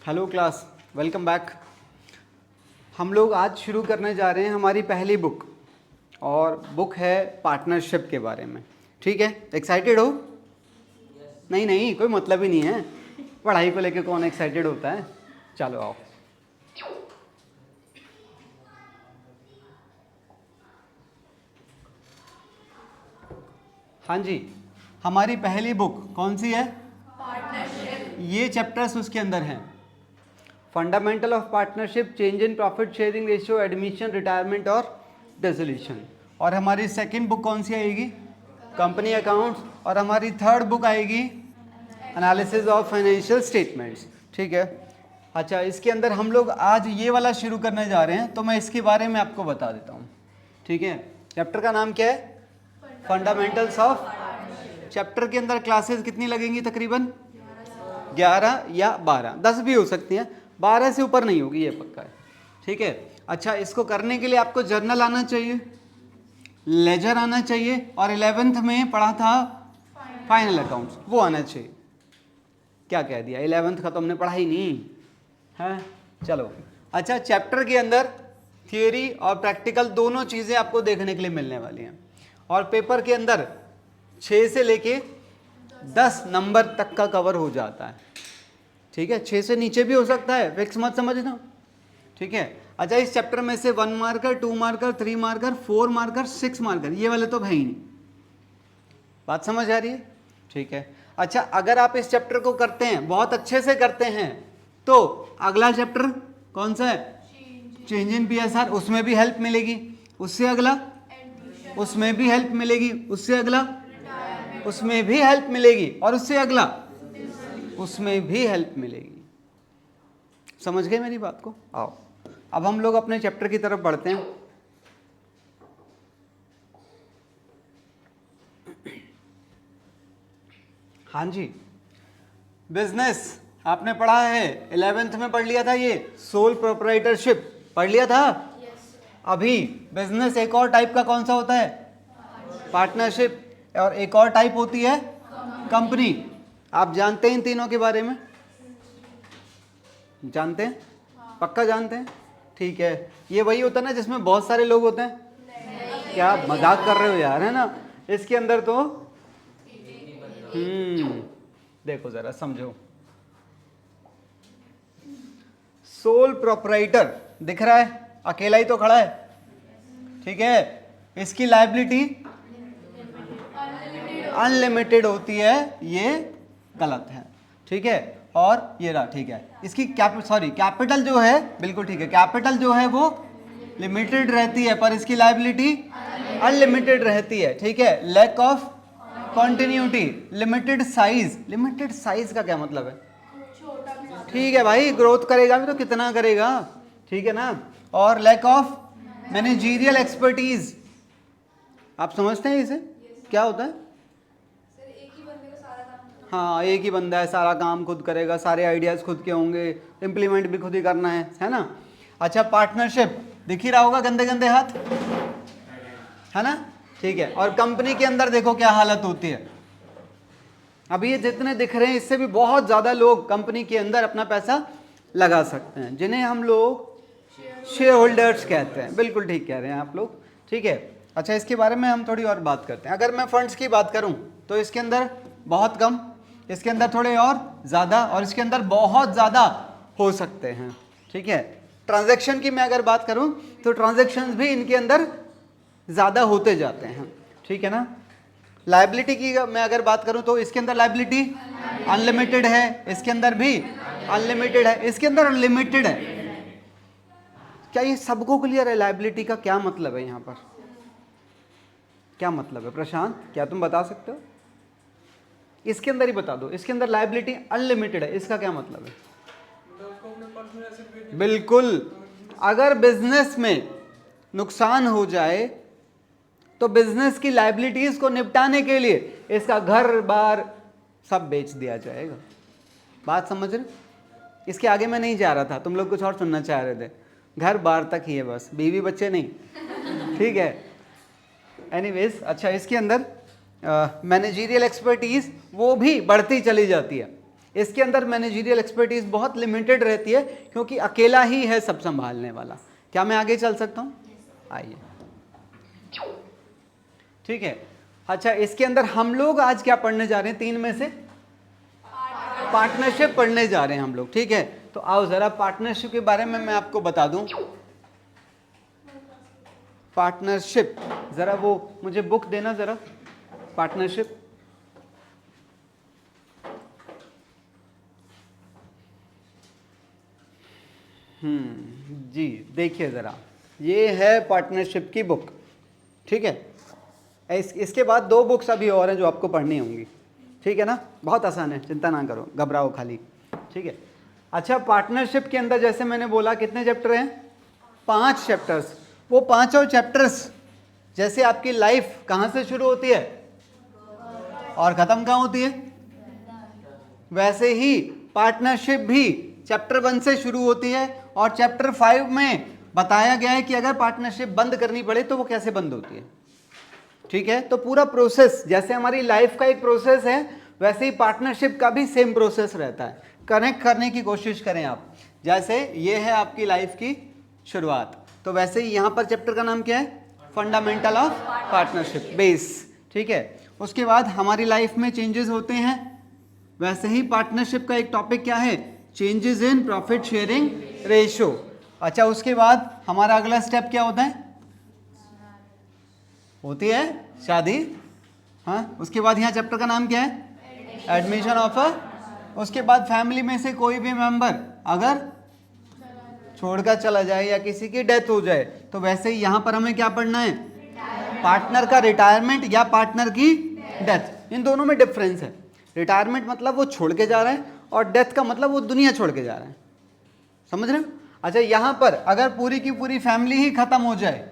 Hello class, welcome back. हम लोग आज शुरू करने जा रहे हैं हमारी पहली बुक, और बुक है पार्टनरशिप के बारे में। ठीक है, एक्साइटेड हो? नहीं नहीं, कोई मतलब ही नहीं है, पढ़ाई को लेके कौन एक्साइटेड होता है। चलो आओ। हाँ जी, हमारी पहली बुक कौन सी है? पार्टनरशिप। ये चैप्टर्स उसके अंदर हैं। Fundamental of partnership, change in profit sharing ratio, admission, retirement और डिसोल्यूशन। और हमारी सेकंड बुक कौन सी आएगी? Company accounts. और हमारी थर्ड बुक आएगी एनालिसिस ऑफ फाइनेंशियल स्टेटमेंट्स। ठीक है, अच्छा, इसके अंदर हम लोग आज ये वाला शुरू करने जा रहे हैं, तो मैं इसके बारे में आपको बता देता हूँ। ठीक है, चैप्टर का नाम क्या है? Fundamentals of. चैप्टर के अंदर क्लासेस कितनी लगेंगी? तकरीबन 11 या 12, 10 भी हो सकती हैं, 12 से ऊपर नहीं होगी, ये पक्का है। ठीक है, अच्छा, इसको करने के लिए आपको जर्नल आना चाहिए, लेजर आना चाहिए, और 11th में पढ़ा था फाइनल अकाउंट्स, वो आना चाहिए। क्या कह दिया, 11th का तो हमने पढ़ा ही नहीं है। चलो, अच्छा, चैप्टर के अंदर थियरी और प्रैक्टिकल दोनों चीज़ें आपको देखने के लिए मिलने वाली हैं, और पेपर के अंदर 6 से लेके 10 नंबर तक का कवर हो जाता है। ठीक है, 6 से नीचे भी हो सकता है, फिक्स मत समझना। ठीक है, अच्छा, इस चैप्टर में से 1 marker, 2 marker, 3 marker, 4 marker, 6 marker, ये वाले तो है ही नहीं। बात समझ आ रही है? ठीक है, अच्छा, अगर आप इस चैप्टर को करते हैं, बहुत अच्छे से करते हैं, तो अगला चैप्टर कौन सा है? चेंज इन PSR, उसमें भी हेल्प मिलेगी। उससे अगला, उसमें भी हेल्प मिलेगी। उससे अगला, उसमें भी हेल्प मिलेगी। और उससे अगला, उसमें भी हेल्प मिलेगी। समझ गए मेरी बात को? आओ, अब हम लोग अपने चैप्टर की तरफ बढ़ते हैं। हाँ जी, बिजनेस आपने पढ़ा है, 11th में पढ़ लिया था, ये सोल प्रोप्राइटरशिप पढ़ लिया था। अभी बिजनेस एक और टाइप का कौन सा होता है? पार्टनरशिप। और एक और टाइप होती है कंपनी। आप जानते हैं इन तीनों के बारे में? जानते हैं? पक्का जानते हैं? ठीक है, ये वही होता है ना जिसमें बहुत सारे लोग होते हैं? क्या मजाक कर रहे हो यार, है ना? इसके अंदर तो देखो जरा समझो। सोल प्रोप्राइटर दिख रहा है, अकेला ही तो खड़ा है। ठीक है, इसकी लायबिलिटी अनलिमिटेड होती है, ये गलत है। ठीक है, और ये रहा, ठीक है, इसकी कैपिटल जो है, बिल्कुल ठीक है, कैपिटल जो है वो लिमिटेड रहती है, पर इसकी लायबिलिटी अनलिमिटेड रहती है। ठीक है, lack of continuity, limited size. Limited size का क्या मतलब है? ठीक है भाई, ग्रोथ करेगा भी तो कितना करेगा, ठीक है ना। और लैक ऑफ मैनेजरियल एक्सपर्टीज, आप समझते हैं इसे क्या होता है? हाँ, एक ही बंदा है, सारा काम खुद करेगा, सारे आइडियाज खुद के होंगे, इम्प्लीमेंट भी खुद ही करना है ना। अच्छा, पार्टनरशिप दिख ही रहा होगा, गंदे गंदे हाथ, है ना। ठीक है, और कंपनी के अंदर देखो क्या हालत होती है। अभी ये जितने दिख रहे हैं, इससे भी बहुत ज़्यादा लोग कंपनी के अंदर अपना पैसा लगा सकते हैं, जिन्हें हम लोग शेयर होल्डर्स कहते हैं। बिल्कुल ठीक कह रहे हैं आप लोग। ठीक है, अच्छा, इसके बारे में हम थोड़ी और बात करते हैं। अगर मैं फंड्स की बात करूं तो इसके अंदर बहुत कम, इसके अंदर थोड़े और ज़्यादा, और इसके अंदर बहुत ज़्यादा हो सकते हैं। ठीक है, ट्रांजैक्शन की मैं अगर बात करूं तो ट्रांजैक्शंस भी इनके अंदर ज़्यादा होते जाते हैं। ठीक है ना। लायबिलिटी की मैं अगर बात करूं तो इसके अंदर लायबिलिटी अनलिमिटेड है, इसके अंदर भी अनलिमिटेड है, इसके अंदर अनलिमिटेड है। क्या ये सबको क्लियर है? लायबिलिटी का क्या मतलब है यहाँ पर? क्या मतलब है प्रशांत, क्या तुम बता सकते हो? इसके अंदर ही बता दो, इसके अंदर लायबिलिटी अनलिमिटेड है, इसका क्या मतलब है? बिल्कुल, अगर बिजनेस में नुकसान हो जाए तो बिजनेस की लायबिलिटीज को निपटाने के लिए इसका घर बार सब बेच दिया जाएगा। बात समझ रहे? इसके आगे मैं नहीं जा रहा था, तुम लोग कुछ और सुनना चाह रहे थे। घर बार तक ही है बस, बीवी बच्चे नहीं। ठीक है, एनीवेज, अच्छा, इसके अंदर मैनेजरियल एक्सपर्टीज वो भी बढ़ती चली जाती है। इसके अंदर मैनेजरियल एक्सपर्टीज बहुत लिमिटेड रहती है क्योंकि अकेला ही है सब संभालने वाला। क्या मैं आगे चल सकता हूँ? आइए, ठीक है। अच्छा, इसके अंदर हम लोग आज क्या पढ़ने जा रहे हैं? 3 में से पार्टनरशिप पढ़ने जा रहे हैं हम लोग, ठीक है। तो आओ जरा पार्टनरशिप के बारे में मैं आपको बता दूं। पार्टनरशिप, जरा वो मुझे बुक देना जरा, पार्टनरशिप। जी देखिए ज़रा, ये है पार्टनरशिप की बुक, ठीक है। इसके बाद 2 बुक्स अभी और हैं जो आपको पढ़नी होंगी, ठीक है ना। बहुत आसान है, चिंता ना करो, घबराओ खाली, ठीक है। अच्छा, पार्टनरशिप के अंदर जैसे मैंने बोला कितने चैप्टर हैं? 5 चैप्टर्स। वो 5 चैप्टर्स जैसे आपकी लाइफ कहाँ से शुरू होती है और ख़त्म कहाँ होती है, वैसे ही पार्टनरशिप भी चैप्टर 1 से शुरू होती है और चैप्टर 5 में बताया गया है कि अगर पार्टनरशिप बंद करनी पड़े तो वो कैसे बंद होती है, ठीक है। तो पूरा प्रोसेस जैसे हमारी लाइफ का एक प्रोसेस है वैसे ही पार्टनरशिप का भी सेम प्रोसेस रहता है। कनेक्ट करने की कोशिश करें आप, जैसे ये है आपकी लाइफ की शुरुआत, तो वैसे ही यहाँ पर चैप्टर का नाम क्या है? फंडामेंटल ऑफ पार्टनरशिप, बेस, ठीक है। उसके बाद हमारी लाइफ में चेंजेस होते हैं, वैसे ही पार्टनरशिप का एक टॉपिक क्या है? Changes in profit sharing ratio. अच्छा, उसके बाद हमारा अगला स्टेप क्या होता है? होती है शादी, हाँ। उसके बाद यहाँ चैप्टर का नाम क्या है? Admission of a. उसके बाद फैमिली में से कोई भी मेंबर अगर छोड़कर चला जाए या किसी की डेथ हो जाए तो वैसे ही यहाँ पर हमें क्या पढ़ना है? पार्टनर का रिटायरमेंट या पार्टनर की डेथ। इन दोनों में डिफरेंस है। रिटायरमेंट मतलब वो छोड़ के जा रहा है और डेथ का मतलब वो दुनिया छोड़ के जा रहा है, समझ रहे हो? अच्छा, यहाँ पर अगर पूरी की पूरी फैमिली ही खत्म हो जाए,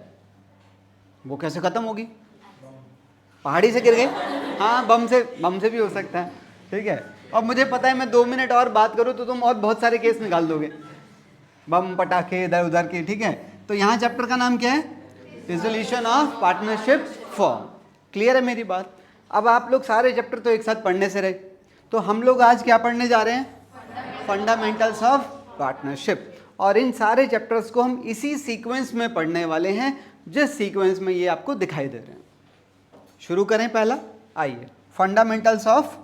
वो कैसे खत्म होगी? पहाड़ी से गिर गए, हाँ, बम से भी हो सकता है, ठीक है। और मुझे पता है मैं 2 मिनट और बात करूँ तो तुम और बहुत सारे केस निकाल दोगे, बम पटाखे इधर उधर के, ठीक है। तो यहाँ चैप्टर का नाम क्या है? Resolution of partnership form. Clear है मेरी बात? अब आप लोग सारे चैप्टर तो एक साथ पढ़ने से रहे, तो हम लोग आज क्या पढ़ने जा रहे हैं? Fundamentals of partnership. और इन सारे चैप्टर्स को हम इसी सीक्वेंस में पढ़ने वाले हैं जिस सीक्वेंस में ये आपको दिखाई दे रहे हैं। शुरू करें पहला, आइए, फंडामेंटल्स ऑफ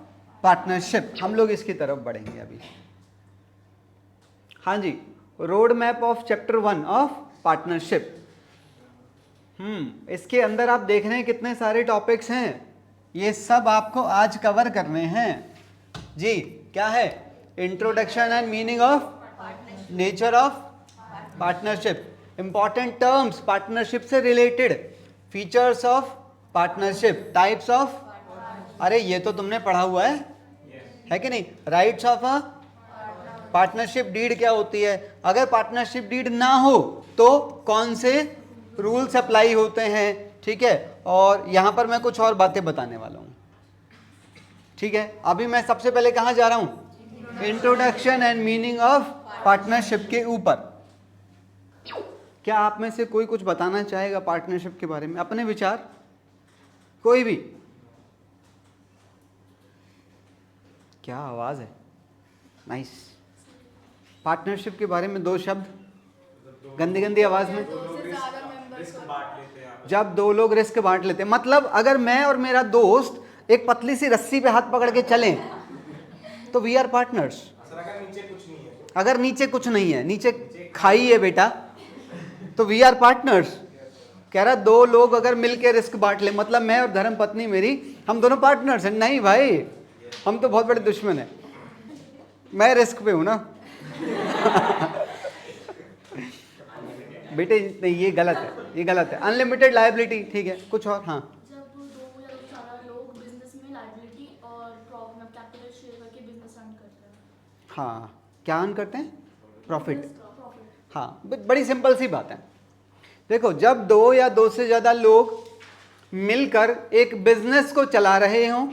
पार्टनरशिप। हम लोग इसकी तरफ बढ़ेंगे अभी। हाँ जी, road map of chapter 1 of partnership. इसके अंदर आप देख रहे हैं कितने सारे टॉपिक्स हैं, ये सब आपको आज कवर करने हैं जी। क्या है? Introduction and meaning of, nature of partnership, important terms partnership से related, features of partnership, types of, अरे ये तो तुमने पढ़ा हुआ है कि नहीं? Rights of a partnership deed क्या होती है, अगर पार्टनरशिप डीड ना हो तो कौन से रूल्स अप्लाई होते हैं, ठीक है। और यहाँ पर मैं कुछ और बातें बताने वाला हूँ, ठीक है। अभी मैं सबसे पहले कहाँ जा रहा हूँ? Introduction and meaning of partnership के ऊपर। क्या आप में से कोई कुछ बताना चाहेगा पार्टनरशिप के बारे में, अपने विचार? कोई भी? क्या आवाज है, नाइस। पार्टनरशिप के बारे में 2 शब्द, गंदी गंदी आवाज में। जब 2 लोग रिस्क बांट लेते, मतलब अगर मैं और मेरा दोस्त एक पतली सी रस्सी पे हाथ पकड़ के चलें तो वी आर पार्टनर्स। अगर नीचे कुछ नहीं है, नीचे खाई है बेटा, तो वी आर पार्टनर्स। कह रहा 2 लोग अगर मिलके रिस्क बांट ले, मतलब मैं और धर्म पत्नी मेरी, हम दोनों पार्टनर्स हैं। नहीं भाई, हम तो बहुत बड़े दुश्मन हैं। मैं रिस्क पे हूं ना बेटे नहीं, ये गलत है, ये गलत है। अनलिमिटेड लायबिलिटी, ठीक है। कुछ और? हाँ, जब 2 या ज्यादा लोग बिजनेस में लायबिलिटी और कैपिटल शेयर करके बिजनेस रन करते हैं। हाँ, क्या अर्न करते हैं? प्रॉफिट। हाँ, बड़ी सिंपल सी बात है। देखो, जब 2 या 2 से ज़्यादा लोग मिलकर एक बिजनेस को चला रहे हों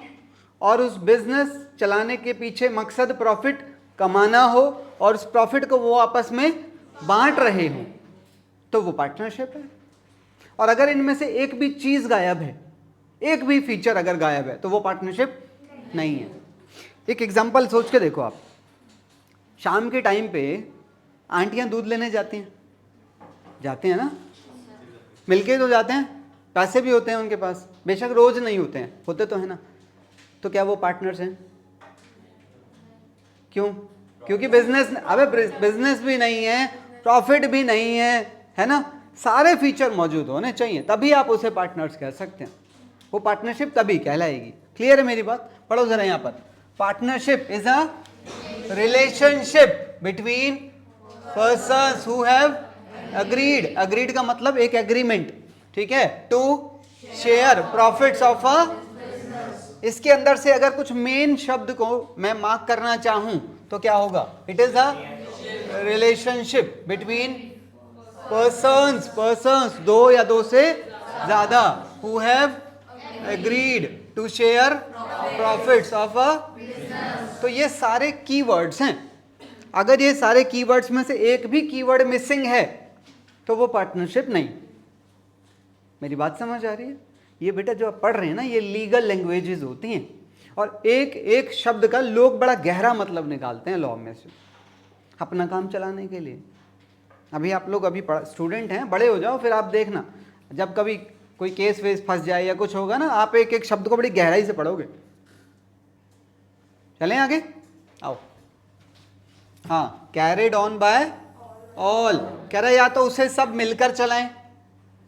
और उस बिजनेस चलाने के पीछे मकसद प्रॉफिट कमाना हो और उस प्रॉफिट को वो आपस में बांट रहे हों, तो वो पार्टनरशिप है। और अगर इनमें से एक भी चीज़ गायब है, एक भी फीचर अगर गायब है, तो वो पार्टनरशिप नहीं है। एक एग्जांपल सोच के देखो आप, शाम के टाइम पे आंटियां दूध लेने जाती हैं ना, मिलके तो जाते हैं, पैसे भी होते हैं उनके पास, बेशक रोज नहीं होते हैं, होते तो है ना, तो क्या वो पार्टनर्स हैं? क्यों? क्योंकि बिजनेस, अबे बिजनेस भी नहीं है, प्रॉफिट भी नहीं है ना, सारे फीचर मौजूद होने चाहिए, तभी आप उसे पार्टनर्स कह सकते हैं, वो पार्टनरशिप तभी कहलाएगी। क्लियर है मेरी बात? पढ़ो जरा यहाँ पर, partnership is a relationship between persons who have agreed, agreed का मतलब एक एग्रीमेंट, ठीक है, to share profits of a, इसके अंदर से अगर कुछ मेन शब्द को मैं मार्क करना चाहूं तो क्या होगा? It is a relationship between persons, दो या दो से ज्यादा, who have agreed to share profits of a, तो ये सारे कीवर्ड्स हैं, अगर ये सारे कीवर्ड्स में से एक भी कीवर्ड मिसिंग है तो वो पार्टनरशिप नहीं। मेरी बात समझ आ रही है? ये बेटा जो आप पढ़ रहे हैं ना, ये लीगल लैंग्वेजेस होती हैं, और एक एक शब्द का लोग बड़ा गहरा मतलब निकालते हैं लॉ में से अपना काम चलाने के लिए। अभी आप लोग अभी स्टूडेंट हैं, बड़े हो जाओ, फिर आप देखना जब कभी कोई केस वेस फंस जाए या कुछ होगा ना, आप एक एक शब्द को बड़ी गहराई से पढ़ोगे। चलें आगे, आओ। हाँ, कैरिड ऑन बाय ऑल, कह रहा है या तो उसे सब मिलकर चलाएं,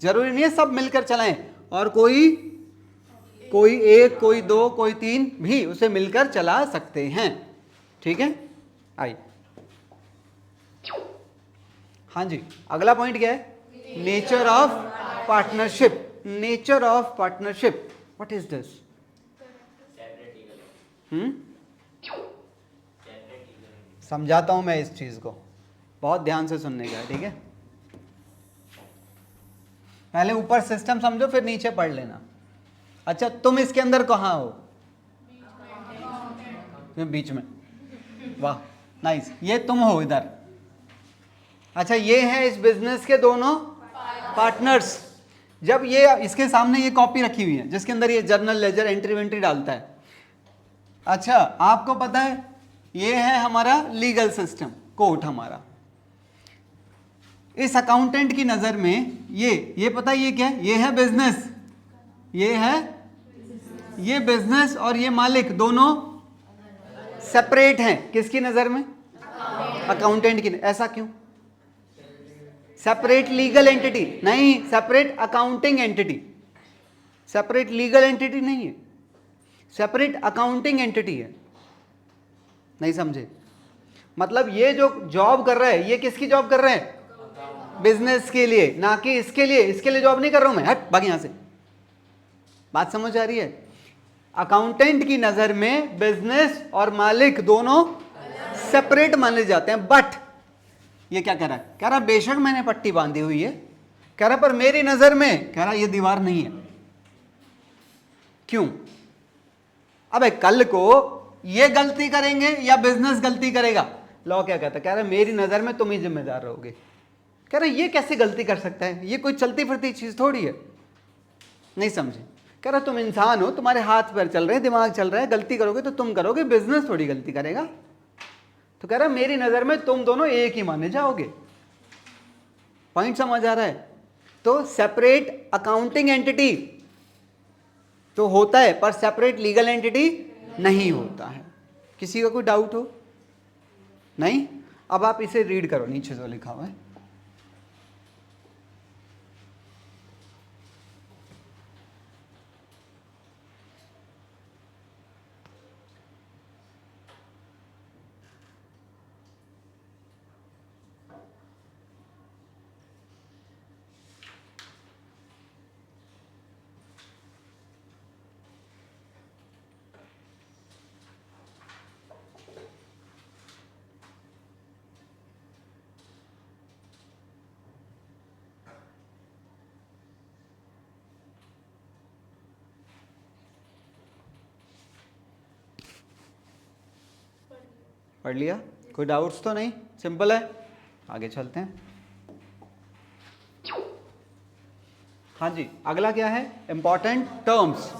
जरूरी नहीं है सब मिलकर चलाएं, और कोई एक, कोई दो, कोई तीन भी उसे मिलकर चला सकते हैं, ठीक है। आइए, हाँ जी, अगला पॉइंट क्या है? Nature of partnership. Nature of partnership, what is this? समझाता हूं मैं इस चीज को, बहुत ध्यान से सुनने का, ठीक है। पहले ऊपर सिस्टम समझो, फिर नीचे पढ़ लेना। अच्छा, तुम इसके अंदर कहाँ हो? बीच में, वाह नाइस, ये तुम हो इधर। अच्छा, ये है इस बिजनेस के दोनों पार्टनर्स। जब ये इसके सामने ये कॉपी रखी हुई है जिसके अंदर ये जर्नल लेजर एंट्री वेंट्री डालता है। अच्छा, आपको पता है ये है हमारा लीगल सिस्टम, कोर्ट हमारा। इस अकाउंटेंट की नजर में ये पता है ये क्या है? ये है बिजनेस, ये है ये बिजनेस, और ये मालिक दोनों सेपरेट हैं। किसकी नजर में? अकाउंटेंट की। ऐसा क्यों? सेपरेट लीगल एंटिटी नहीं, separate accounting entity. Separate legal entity नहीं है, सेपरेट अकाउंटिंग एंटिटी है। नहीं समझे? मतलब ये जो जॉब कर रहा है, ये किसकी जॉब कर रहा है? बिजनेस के लिए, ना कि इसके लिए। इसके लिए जॉब नहीं कर रहा हूं मैं, हट भाग यहां से। बात समझ आ रही है? अकाउंटेंट की नजर में बिजनेस और मालिक दोनों सेपरेट माने जाते हैं। बट ये क्या कह रहा है? कह रहा बेशक मैंने पट्टी बांधी हुई है, कह रहा पर मेरी नजर में, कह रहा ये दीवार नहीं है। क्यों? अबे कल को ये गलती करेंगे या बिजनेस गलती करेगा, लॉ क्या कहता है? कह रहा मेरी नजर में तुम ही जिम्मेदार रहोगे। कह रहा ये कैसे गलती कर सकता है? ये कोई चलती फिरती चीज थोड़ी है। नहीं समझे? कह रहा तुम इंसान हो, तुम्हारे हाथ पैर चल रहे हैं, दिमाग चल रहा है, गलती करोगे तो तुम करोगे, बिजनेस थोड़ी गलती करेगा। तो कह रहा मेरी नजर में तुम दोनों एक ही माने जाओगे। पॉइंट समझ आ रहा है? तो सेपरेट अकाउंटिंग एंटिटी तो होता है, पर सेपरेट लीगल एंटिटी नहीं होता है। किसी का कोई डाउट हो? नहीं? अब आप इसे रीड करो, नीचे जो लिखा हुआ है। पढ़ लिया? कोई डाउट्स तो नहीं? सिंपल है, आगे चलते हैं। हाँ जी, अगला क्या है? Important terms.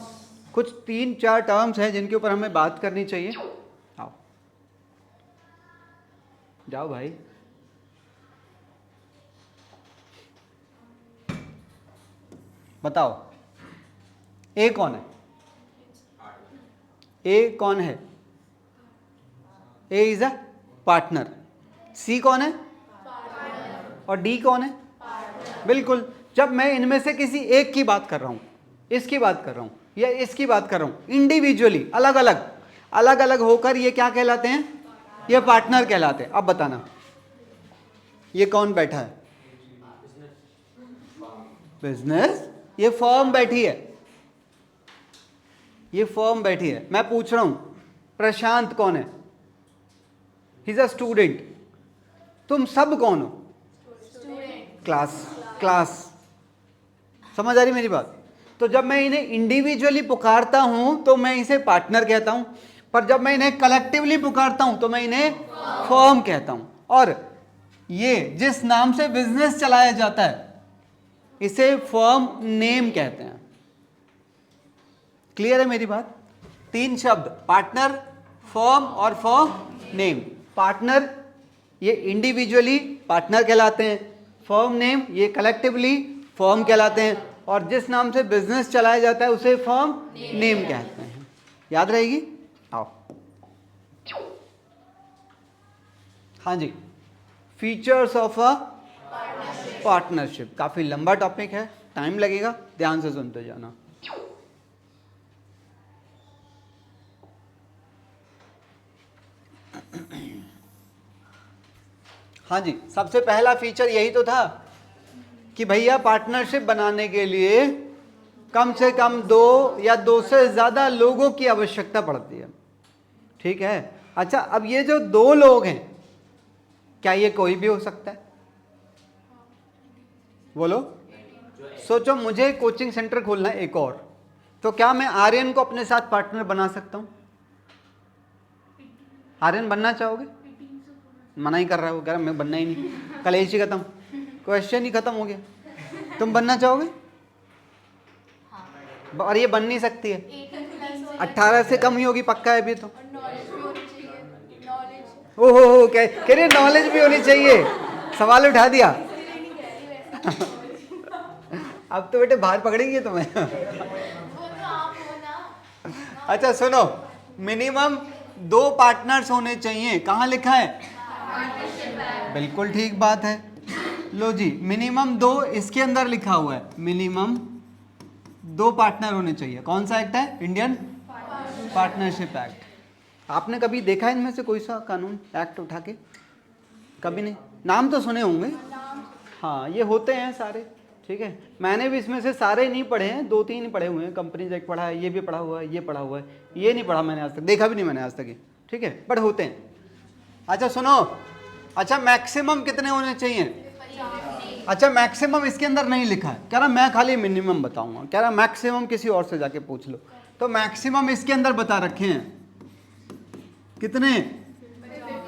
कुछ 3-4 टर्म्स हैं जिनके ऊपर हमें बात करनी चाहिए। जाओ भाई। बताओ ए कौन है? ए कौन है? ए इज अ पार्टनर। सी कौन है? और डी कौन है? बिल्कुल। जब मैं इनमें से किसी एक की बात कर रहा हूं, इसकी बात कर रहा हूं या इसकी बात कर रहा हूं, इंडिविजुअली अलग अलग होकर, ये क्या कहलाते हैं? ये पार्टनर कहलाते हैं। अब बताना ये कौन बैठा है? बिजनेस। ये फर्म बैठी है, ये फर्म बैठी है। मैं पूछ रहा हूं प्रशांत कौन है? He is a student. तुम सब कौन हो? क्लास। समझ आ रही मेरी बात? तो जब मैं इन्हें इंडिविजुअली पुकारता हूं तो मैं इसे पार्टनर कहता हूं, पर जब मैं इन्हें कलेक्टिवली पुकारता हूं तो मैं इन्हें फर्म कहता हूं। और ये जिस नाम से बिजनेस चलाया जाता है इसे फर्म नेम कहते हैं। क्लियर है मेरी बात? 3 शब्द, पार्टनर, फर्म और फर्म नेम। पार्टनर ये इंडिविजुअली पार्टनर कहलाते हैं, फर्म नेम ये कलेक्टिवली फर्म कहलाते हैं, और जिस नाम से बिजनेस चलाया जाता है उसे फर्म नेम कहते हैं। याद रहेगी? आओ। हाँ जी, फीचर्स ऑफ अ पार्टनरशिप। काफी लंबा टॉपिक है, टाइम लगेगा, ध्यान से सुनते जाना। हाँ जी, सबसे पहला फीचर यही तो था कि भैया पार्टनरशिप बनाने के लिए कम से कम 2 या 2 से ज़्यादा लोगों की आवश्यकता पड़ती है। ठीक है। अच्छा, अब ये जो 2 लोग हैं, क्या ये कोई भी हो सकता है? बोलो। सोचो मुझे कोचिंग सेंटर खोलना है एक और, तो क्या मैं आर्यन को अपने साथ पार्टनर बना सकता हूँ? आर्यन बनना चाहोगे? मना ही कर रहा है वो, कह रहा मैं बनना ही नहीं, कलेश ही खत्म, क्वेश्चन ही खत्म हो गया। तुम बनना चाहोगे? और ये बन नहीं सकती है, 18 से कम ही होगी पक्का है अभी तो। ओहो, कह रहे नॉलेज भी होनी चाहिए, सवाल उठा दिया। अब तो बेटे बाहर पकड़ेंगे तुम्हें। अच्छा सुनो, मिनिमम 2 पार्टनर्स होने चाहिए। कहाँ लिखा है? बिल्कुल ठीक बात है। लो जी, मिनिमम 2 इसके अंदर लिखा हुआ है, मिनिमम 2 पार्टनर होने चाहिए। कौन सा एक्ट है? Indian partnership act. आपने कभी देखा है इनमें से कोई सा कानून एक्ट उठा के? कभी नहीं। नाम तो सुने होंगे। हाँ, ये होते हैं सारे। ठीक है, मैंने भी इसमें से सारे नहीं पढ़े हैं, 2-3 पढ़े हुए हैं। कंपनीज एक्ट पढ़ा है, ये भी पढ़ा हुआ है, ये पढ़ा हुआ है, ये नहीं पढ़ा मैंने आज तक, देखा भी नहीं मैंने आज तक ये। ठीक है, बट होते हैं। अच्छा सुनो, अच्छा मैक्सिमम कितने होने चाहिए? अच्छा मैक्सिमम इसके अंदर नहीं लिखा है, कह रहा मैं खाली मिनिमम बताऊंगा, कह रहा मैक्सिमम किसी और से जाके पूछ लो। तो मैक्सिमम इसके अंदर बता रखे हैं कितने?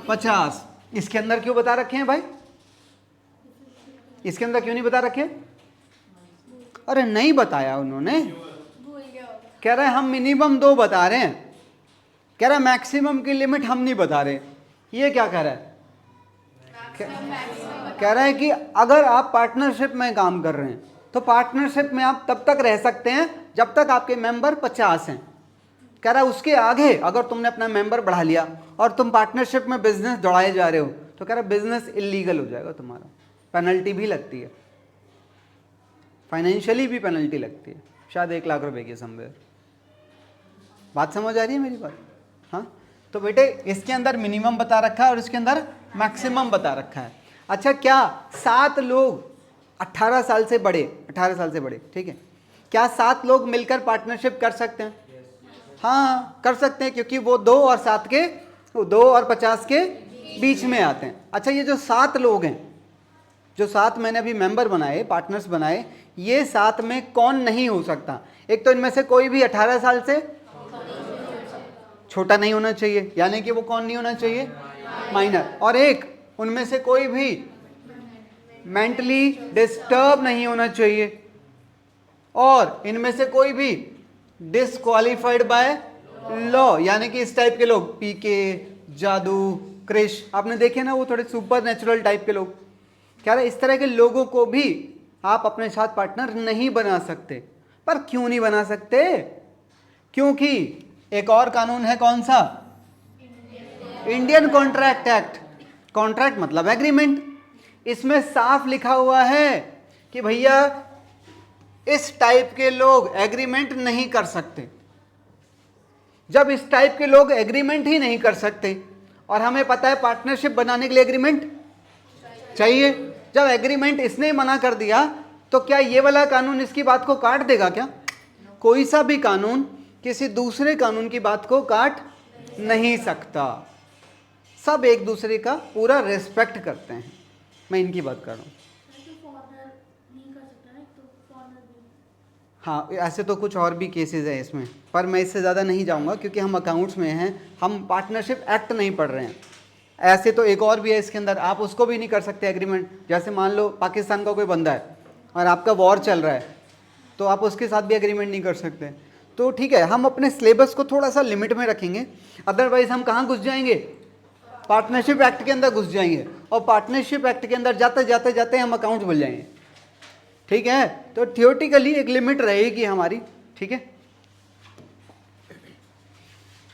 50। इसके अंदर क्यों बता रखे हैं भाई? इसके अंदर क्यों नहीं बता रखे? अरे नहीं बताया उन्होंने, कह रहा है हम मिनिमम 2 बता रहे हैं, कह रहा है मैक्सिमम की लिमिट हम नहीं बता रहे। ये क्या कह रहा है? कह रहा है कि अगर आप पार्टनरशिप में काम कर रहे हैं तो पार्टनरशिप में आप तब तक रह सकते हैं जब तक आपके मेंबर 50 हैं। कह रहा है उसके आगे अगर तुमने अपना मेंबर बढ़ा लिया और तुम पार्टनरशिप में बिजनेस दौड़ाए जा रहे हो तो कह रहा है बिजनेस इलीगल हो जाएगा तुम्हारा, पेनल्टी भी लगती है, फाइनेंशियली भी पेनल्टी लगती है, शायद 1 लाख रुपए की समवेयर। बात समझ आ रही है मेरी बात? हाँ, तो बेटे इसके अंदर मिनिमम बता रखा है और इसके अंदर मैक्सिमम बता रखा है। अच्छा, क्या 7 लोग 18 साल से बड़े, 18 साल से बड़े, ठीक है, क्या 7 लोग मिलकर पार्टनरशिप कर सकते हैं? हाँ कर सकते हैं, क्योंकि वो 2 और 7 के, 2 और 50 के बीच में आते हैं। अच्छा, ये जो 7 लोग हैं, जो 7 मैंने अभी मेंबर बनाए, पार्टनर्स बनाए, ये 7 में कौन नहीं हो सकता? एक तो इनमें से कोई भी 18 साल से छोटा नहीं होना चाहिए, यानी कि वो कौन नहीं होना चाहिए? माइनर। और एक उनमें से कोई भी मेंटली डिस्टर्ब नहीं होना चाहिए, और इनमें से कोई भी डिसक्वालिफाइड बाय लॉ, यानी कि इस टाइप के लोग, पीके, जादू, क्रिश, आपने देखे ना वो थोड़े सुपर नेचुरल टाइप के लोग। कह रहे इस तरह के लोगों को भी आप अपने साथ पार्टनर नहीं बना सकते। पर क्यों नहीं बना सकते? क्योंकि एक और कानून है, कौन सा? Indian contract act. कॉन्ट्रैक्ट मतलब एग्रीमेंट। इसमें साफ लिखा हुआ है कि भैया इस टाइप के लोग एग्रीमेंट नहीं कर सकते। जब इस टाइप के लोग एग्रीमेंट ही नहीं कर सकते, और हमें पता है पार्टनरशिप बनाने के लिए एग्रीमेंट चाहिए, जब एग्रीमेंट इसने मना कर दिया तो क्या ये वाला कानून इसकी बात को काट देगा क्या? कोई सा भी कानून किसी दूसरे कानून की बात को काट नहीं सकता। सब एक दूसरे का पूरा रिस्पेक्ट करते हैं। मैं इनकी बात कर रहा हूँ। हाँ, ऐसे तो कुछ और भी केसेस है इसमें, पर मैं इससे ज़्यादा नहीं जाऊँगा क्योंकि हम अकाउंट्स में हैं, हम पार्टनरशिप एक्ट नहीं पढ़ रहे हैं। ऐसे तो एक और भी है इसके अंदर, आप उसको भी नहीं कर सकते एग्रीमेंट। जैसे मान लो पाकिस्तान का कोई बंदा है और आपका वॉर चल रहा है, तो आप उसके साथ भी एग्रीमेंट नहीं कर सकते। तो ठीक है, हम अपने सिलेबस को थोड़ा सा लिमिट में रखेंगे, अदरवाइज हम कहाँ घुस जाएंगे? पार्टनरशिप एक्ट के अंदर घुस जाएंगे, और पार्टनरशिप एक्ट के अंदर जाते जाते जाते हम अकाउंट भूल जाएंगे। ठीक है, तो थियोरेटिकली एक लिमिट रहेगी हमारी। ठीक है,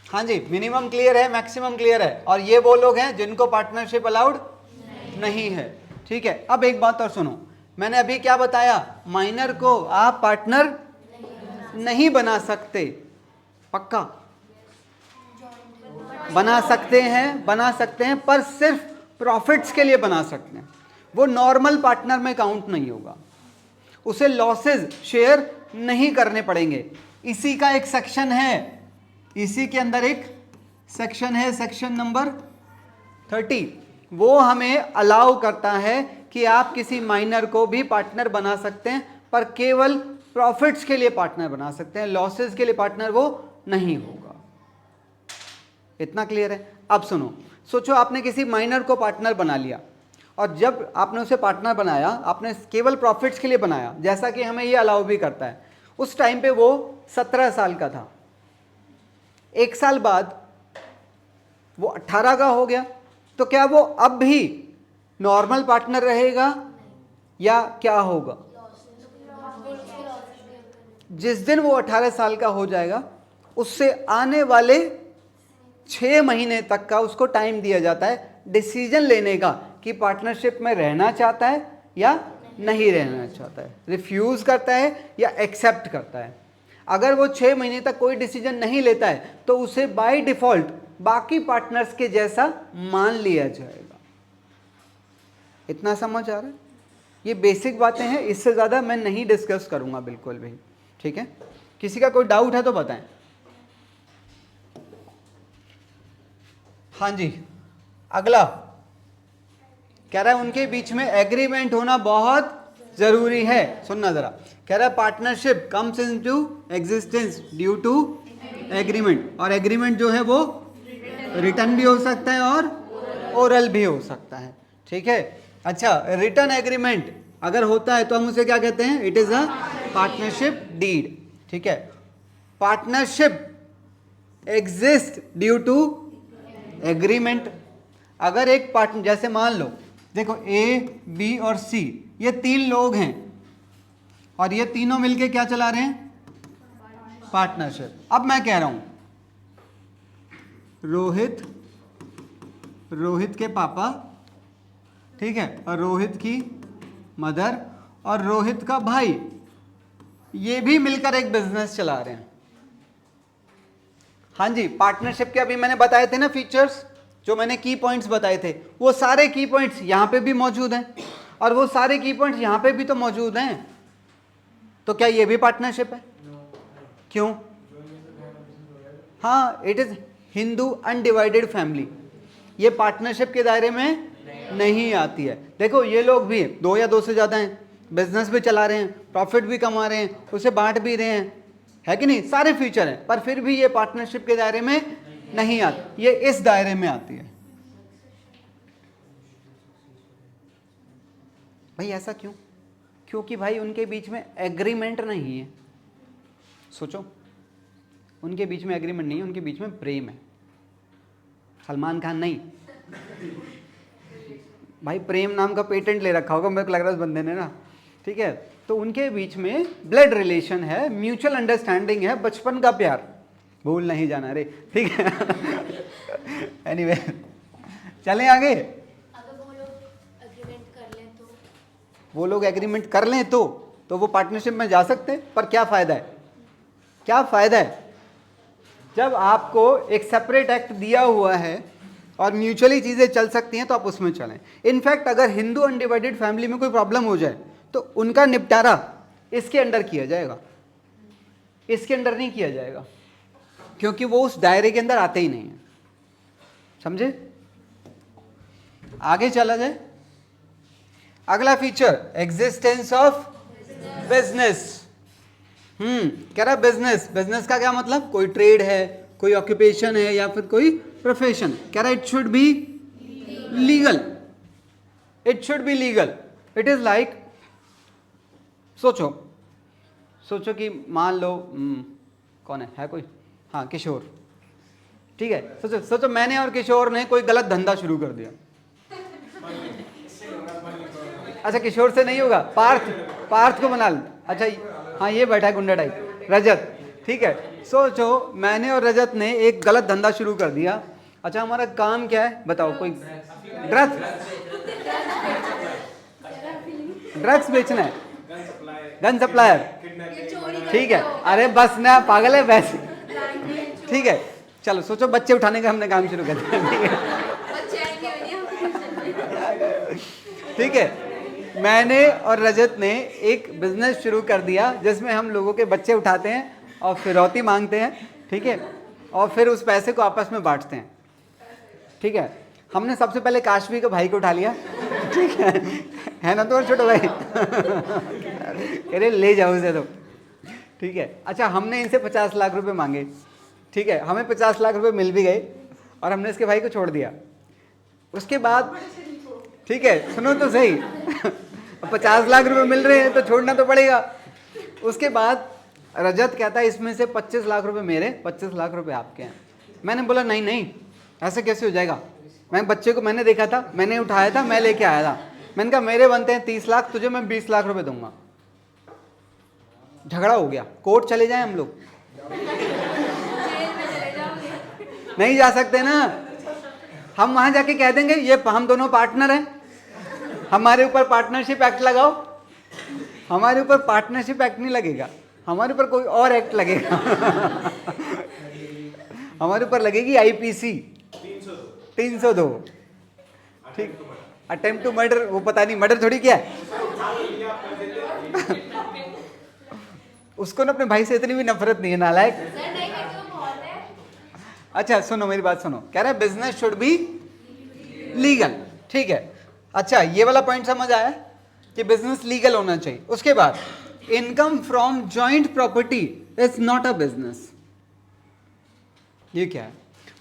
हाँ जी, मिनिमम क्लियर है, मैक्सिमम क्लियर है, और ये वो लोग हैं जिनको पार्टनरशिप अलाउड नहीं है। ठीक है, अब एक बात और सुनो, मैंने अभी क्या बताया? माइनर को आप पार्टनर नहीं बना सकते। पक्का? बना सकते हैं, पर सिर्फ प्रॉफिट्स के लिए बना सकते हैं। वो नॉर्मल पार्टनर में काउंट नहीं होगा, उसे लॉसेस शेयर नहीं करने पड़ेंगे। इसी का एक सेक्शन है, इसी के अंदर एक सेक्शन है, सेक्शन नंबर 30, वो हमें अलाउ करता है कि आप किसी माइनर को भी पार्टनर बना सकते हैं, पर केवल प्रॉफिट्स के लिए पार्टनर बना सकते हैं, लॉसेस के लिए पार्टनर वो नहीं होगा। इतना क्लियर है? अब सुनो, सोचो आपने किसी माइनर को पार्टनर बना लिया, और जब आपने उसे पार्टनर बनाया, आपने केवल प्रॉफिट्स के लिए बनाया, जैसा कि हमें ये अलाउ भी करता है। उस टाइम पे वो 17 साल का था, एक साल बाद वो 18 का हो गया, तो क्या वो अब भी नॉर्मल पार्टनर रहेगा या क्या होगा? जिस दिन वो 18 साल का हो जाएगा, उससे आने वाले 6 महीने तक का उसको टाइम दिया जाता है डिसीजन लेने का कि पार्टनरशिप में रहना चाहता है या नहीं रहना चाहता है, रिफ्यूज करता है या एक्सेप्ट करता है। अगर वो 6 महीने तक कोई डिसीजन नहीं लेता है तो उसे बाय डिफॉल्ट बाकी पार्टनर्स के जैसा मान लिया जाएगा। इतना समझ आ रहा है? ये बेसिक बातें हैं, इससे ज़्यादा मैं नहीं डिस्कस करूंगा बिल्कुल भी। ठीक है, किसी का कोई डाउट है तो बताएं। हाँ जी, अगला कह रहा है उनके बीच में एग्रीमेंट होना बहुत जरूरी है। सुनना जरा, कह रहा है partnership comes into existence due to agreement, और एग्रीमेंट जो है वो रिटन भी हो सकता है और ओरल भी हो सकता है। ठीक है, अच्छा, रिटन एग्रीमेंट अगर होता है तो हम उसे क्या कहते हैं? It is a partnership deed. ठीक है, partnership exist due to agreement. अगर एक पार्टनर, जैसे मान लो देखो ए, बी और सी, ये 3 लोग हैं और ये तीनों मिलके क्या चला रहे हैं? पार्टनरशिप। अब मैं कह रहा हूं रोहित के पापा, ठीक है, और रोहित की मदर और रोहित का भाई, ये भी मिलकर एक बिजनेस चला रहे हैं। हाँ जी, पार्टनरशिप के अभी मैंने बताए थे ना फीचर्स, जो मैंने की पॉइंट्स बताए थे, वो सारे की पॉइंट्स यहां पे भी मौजूद हैं, और वो सारे की पॉइंट्स यहां पे भी तो मौजूद हैं। तो क्या ये भी पार्टनरशिप है? क्यों? हाँ, it is Hindu undivided family, ये पार्टनरशिप के दायरे में नहीं आती है। देखो ये लोग भी 2 या 2 से ज़्यादा हैं, बिजनेस भी चला रहे हैं, प्रॉफिट भी कमा रहे हैं, उसे बांट भी रहे हैं, है कि नहीं? सारे फीचर हैं, पर फिर भी ये पार्टनरशिप के दायरे में नहीं आती, ये इस दायरे में आती है। भाई ऐसा क्यों? क्योंकि भाई उनके बीच में एग्रीमेंट नहीं है। सोचो, उनके बीच में एग्रीमेंट नहीं है, उनके बीच में प्रेम है। सलमान खान नहीं, भाई प्रेम नाम का पेटेंट ले रखा होगा मेरे को लग रहा है उस बंदे ने ना, ठीक है। तो उनके बीच में ब्लड रिलेशन है, म्यूचुअल अंडरस्टैंडिंग है, बचपन का प्यार, भूल नहीं जाना रे, ठीक है। एनीवे चलें आगे। अगर वो लोग एग्रीमेंट कर लें तो? वो लोग एग्रीमेंट कर लें तो वो पार्टनरशिप में जा सकते हैं, पर क्या फ़ायदा है, क्या फ़ायदा है? जब आपको एक सेपरेट एक्ट दिया हुआ है और म्यूचुअली चीज़ें चल सकती हैं तो आप उसमें चलें। इनफैक्ट अगर हिंदू अनडिवाइडेड फैमिली में कोई प्रॉब्लम हो जाए तो उनका निपटारा इसके अंडर किया जाएगा, इसके अंडर नहीं किया जाएगा, क्योंकि वो उस दायरे के अंदर आते ही नहीं है, समझे? आगे चला जाए। अगला फीचर, एग्जिस्टेंस ऑफ बिजनेस। कह रहा बिजनेस, बिजनेस का क्या मतलब? कोई ट्रेड है, कोई ऑक्यूपेशन है, या फिर कोई प्रोफेशन। कह रहा it should be legal, it should be legal. It is like, सोचो कि मान लो कौन है कोई, हाँ किशोर, ठीक है। सोचो मैंने और किशोर ने कोई गलत धंधा शुरू कर दिया। अच्छा किशोर से नहीं होगा, पार्थ को बना लो। अच्छा हाँ ये बैठा है गुंडा टाइप, रजत, ठीक है। सोचो मैंने और रजत ने एक गलत धंधा शुरू कर दिया। अच्छा हमारा काम क्या है बताओ? कोई ड्रग्स बेचना है, गन सप्लायर, ठीक है। अरे बस ना पागल है वैसे, ठीक है। चलो सोचो बच्चे उठाने का हमने काम शुरू कर दिया, ठीक है। मैंने और रजत ने एक बिजनेस शुरू कर दिया जिसमें हम लोगों के बच्चे उठाते हैं और फिरौती मांगते हैं, ठीक है, और फिर उस पैसे को आपस में बांटते हैं, ठीक है। हमने सबसे पहले काशवी के भाई को उठा लिया, ठीक है ना, तो छोटे भाई अरे ले जाओ उसे तो, ठीक है। अच्छा हमने इनसे 50 लाख रुपए मांगे, ठीक है, हमें 50 लाख रुपए मिल भी गए और हमने इसके भाई को छोड़ दिया। उसके बाद ठीक है सुनो तो सही 50 लाख रुपए मिल रहे हैं तो छोड़ना तो पड़ेगा। उसके बाद रजत कहता है इसमें से 25 लाख रुपए मेरे, 25 लाख रुपए आपके हैं। मैंने बोला नहीं नहीं ऐसे कैसे हो जाएगा, मैं बच्चे को मैंने देखा था, मैंने उठाया था, मैं लेके आया था। मैंने कहा मेरे बनते हैं 30 लाख, तुझे मैं 20 लाख रुपए दूंगा। झगड़ा हो गया, कोर्ट चले जाएं हम लोग, नहीं जा सकते ना। हम वहां जाके कह देंगे ये हम दोनों पार्टनर हैं, हमारे ऊपर पार्टनरशिप एक्ट लगाओ। हमारे ऊपर पार्टनरशिप एक्ट नहीं लगेगा, हमारे ऊपर कोई और एक्ट लगेगा। हमारे ऊपर लगेगी आईपीसी 302, ठीक। अटेम्प्ट टू मर्डर, वो पता नहीं मर्डर थोड़ी क्या है। उसको ना अपने भाई से इतनी भी नफरत नहीं है, नालायक। अच्छा सुनो मेरी बात सुनो, कह रहा है बिजनेस शुड बी लीगल, ठीक है। अच्छा ये वाला पॉइंट समझ आया कि बिजनेस लीगल होना चाहिए। उसके बाद income from joint property is not a business. ये क्या है?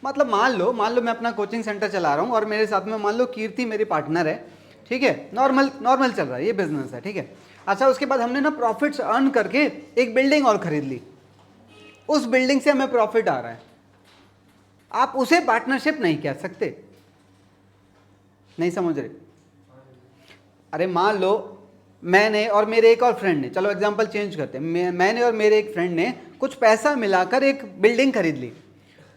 मतलब मान लो मैं अपना कोचिंग सेंटर चला रहा हूँ और मेरे साथ में मान लो कीर्ति मेरी पार्टनर है, ठीक है, नॉर्मल चल रहा है, ये बिजनेस है, ठीक है। अच्छा उसके बाद हमने ना प्रॉफिट्स अर्न करके एक बिल्डिंग और खरीद ली, उस बिल्डिंग से हमें प्रॉफिट आ रहा है, आप उसे पार्टनरशिप नहीं कह सकते। नहीं समझ रहे? अरे मान लो मैंने और मेरे एक और फ्रेंड ने, चलो एग्जांपल चेंज करते हैं, मैंने और मेरे एक फ्रेंड ने कुछ पैसा मिलाकर एक बिल्डिंग खरीद ली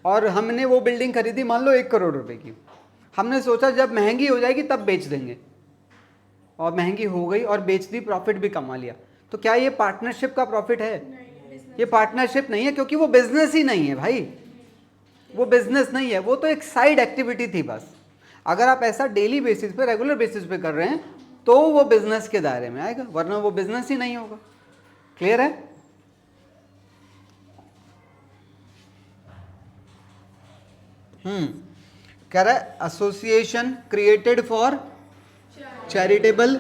और हमने वो बिल्डिंग खरीदी मान लो 1 करोड़ रुपए की। हमने सोचा जब महंगी हो जाएगी तब बेच देंगे, और महंगी हो गई और बेच दी, प्रॉफिट भी कमा लिया। तो क्या ये पार्टनरशिप का प्रॉफिट है? ये पार्टनरशिप नहीं है, क्योंकि वो बिजनेस ही नहीं है भाई, वो बिजनेस नहीं है, वो तो एक साइड एक्टिविटी थी बस। अगर आप ऐसा डेली बेसिस पे, रेगुलर बेसिस पे कर रहे हैं तो वो बिजनेस के दायरे में आएगा, वरना वो बिजनेस ही नहीं होगा। क्लियर है? कह रहा है association created for charitable,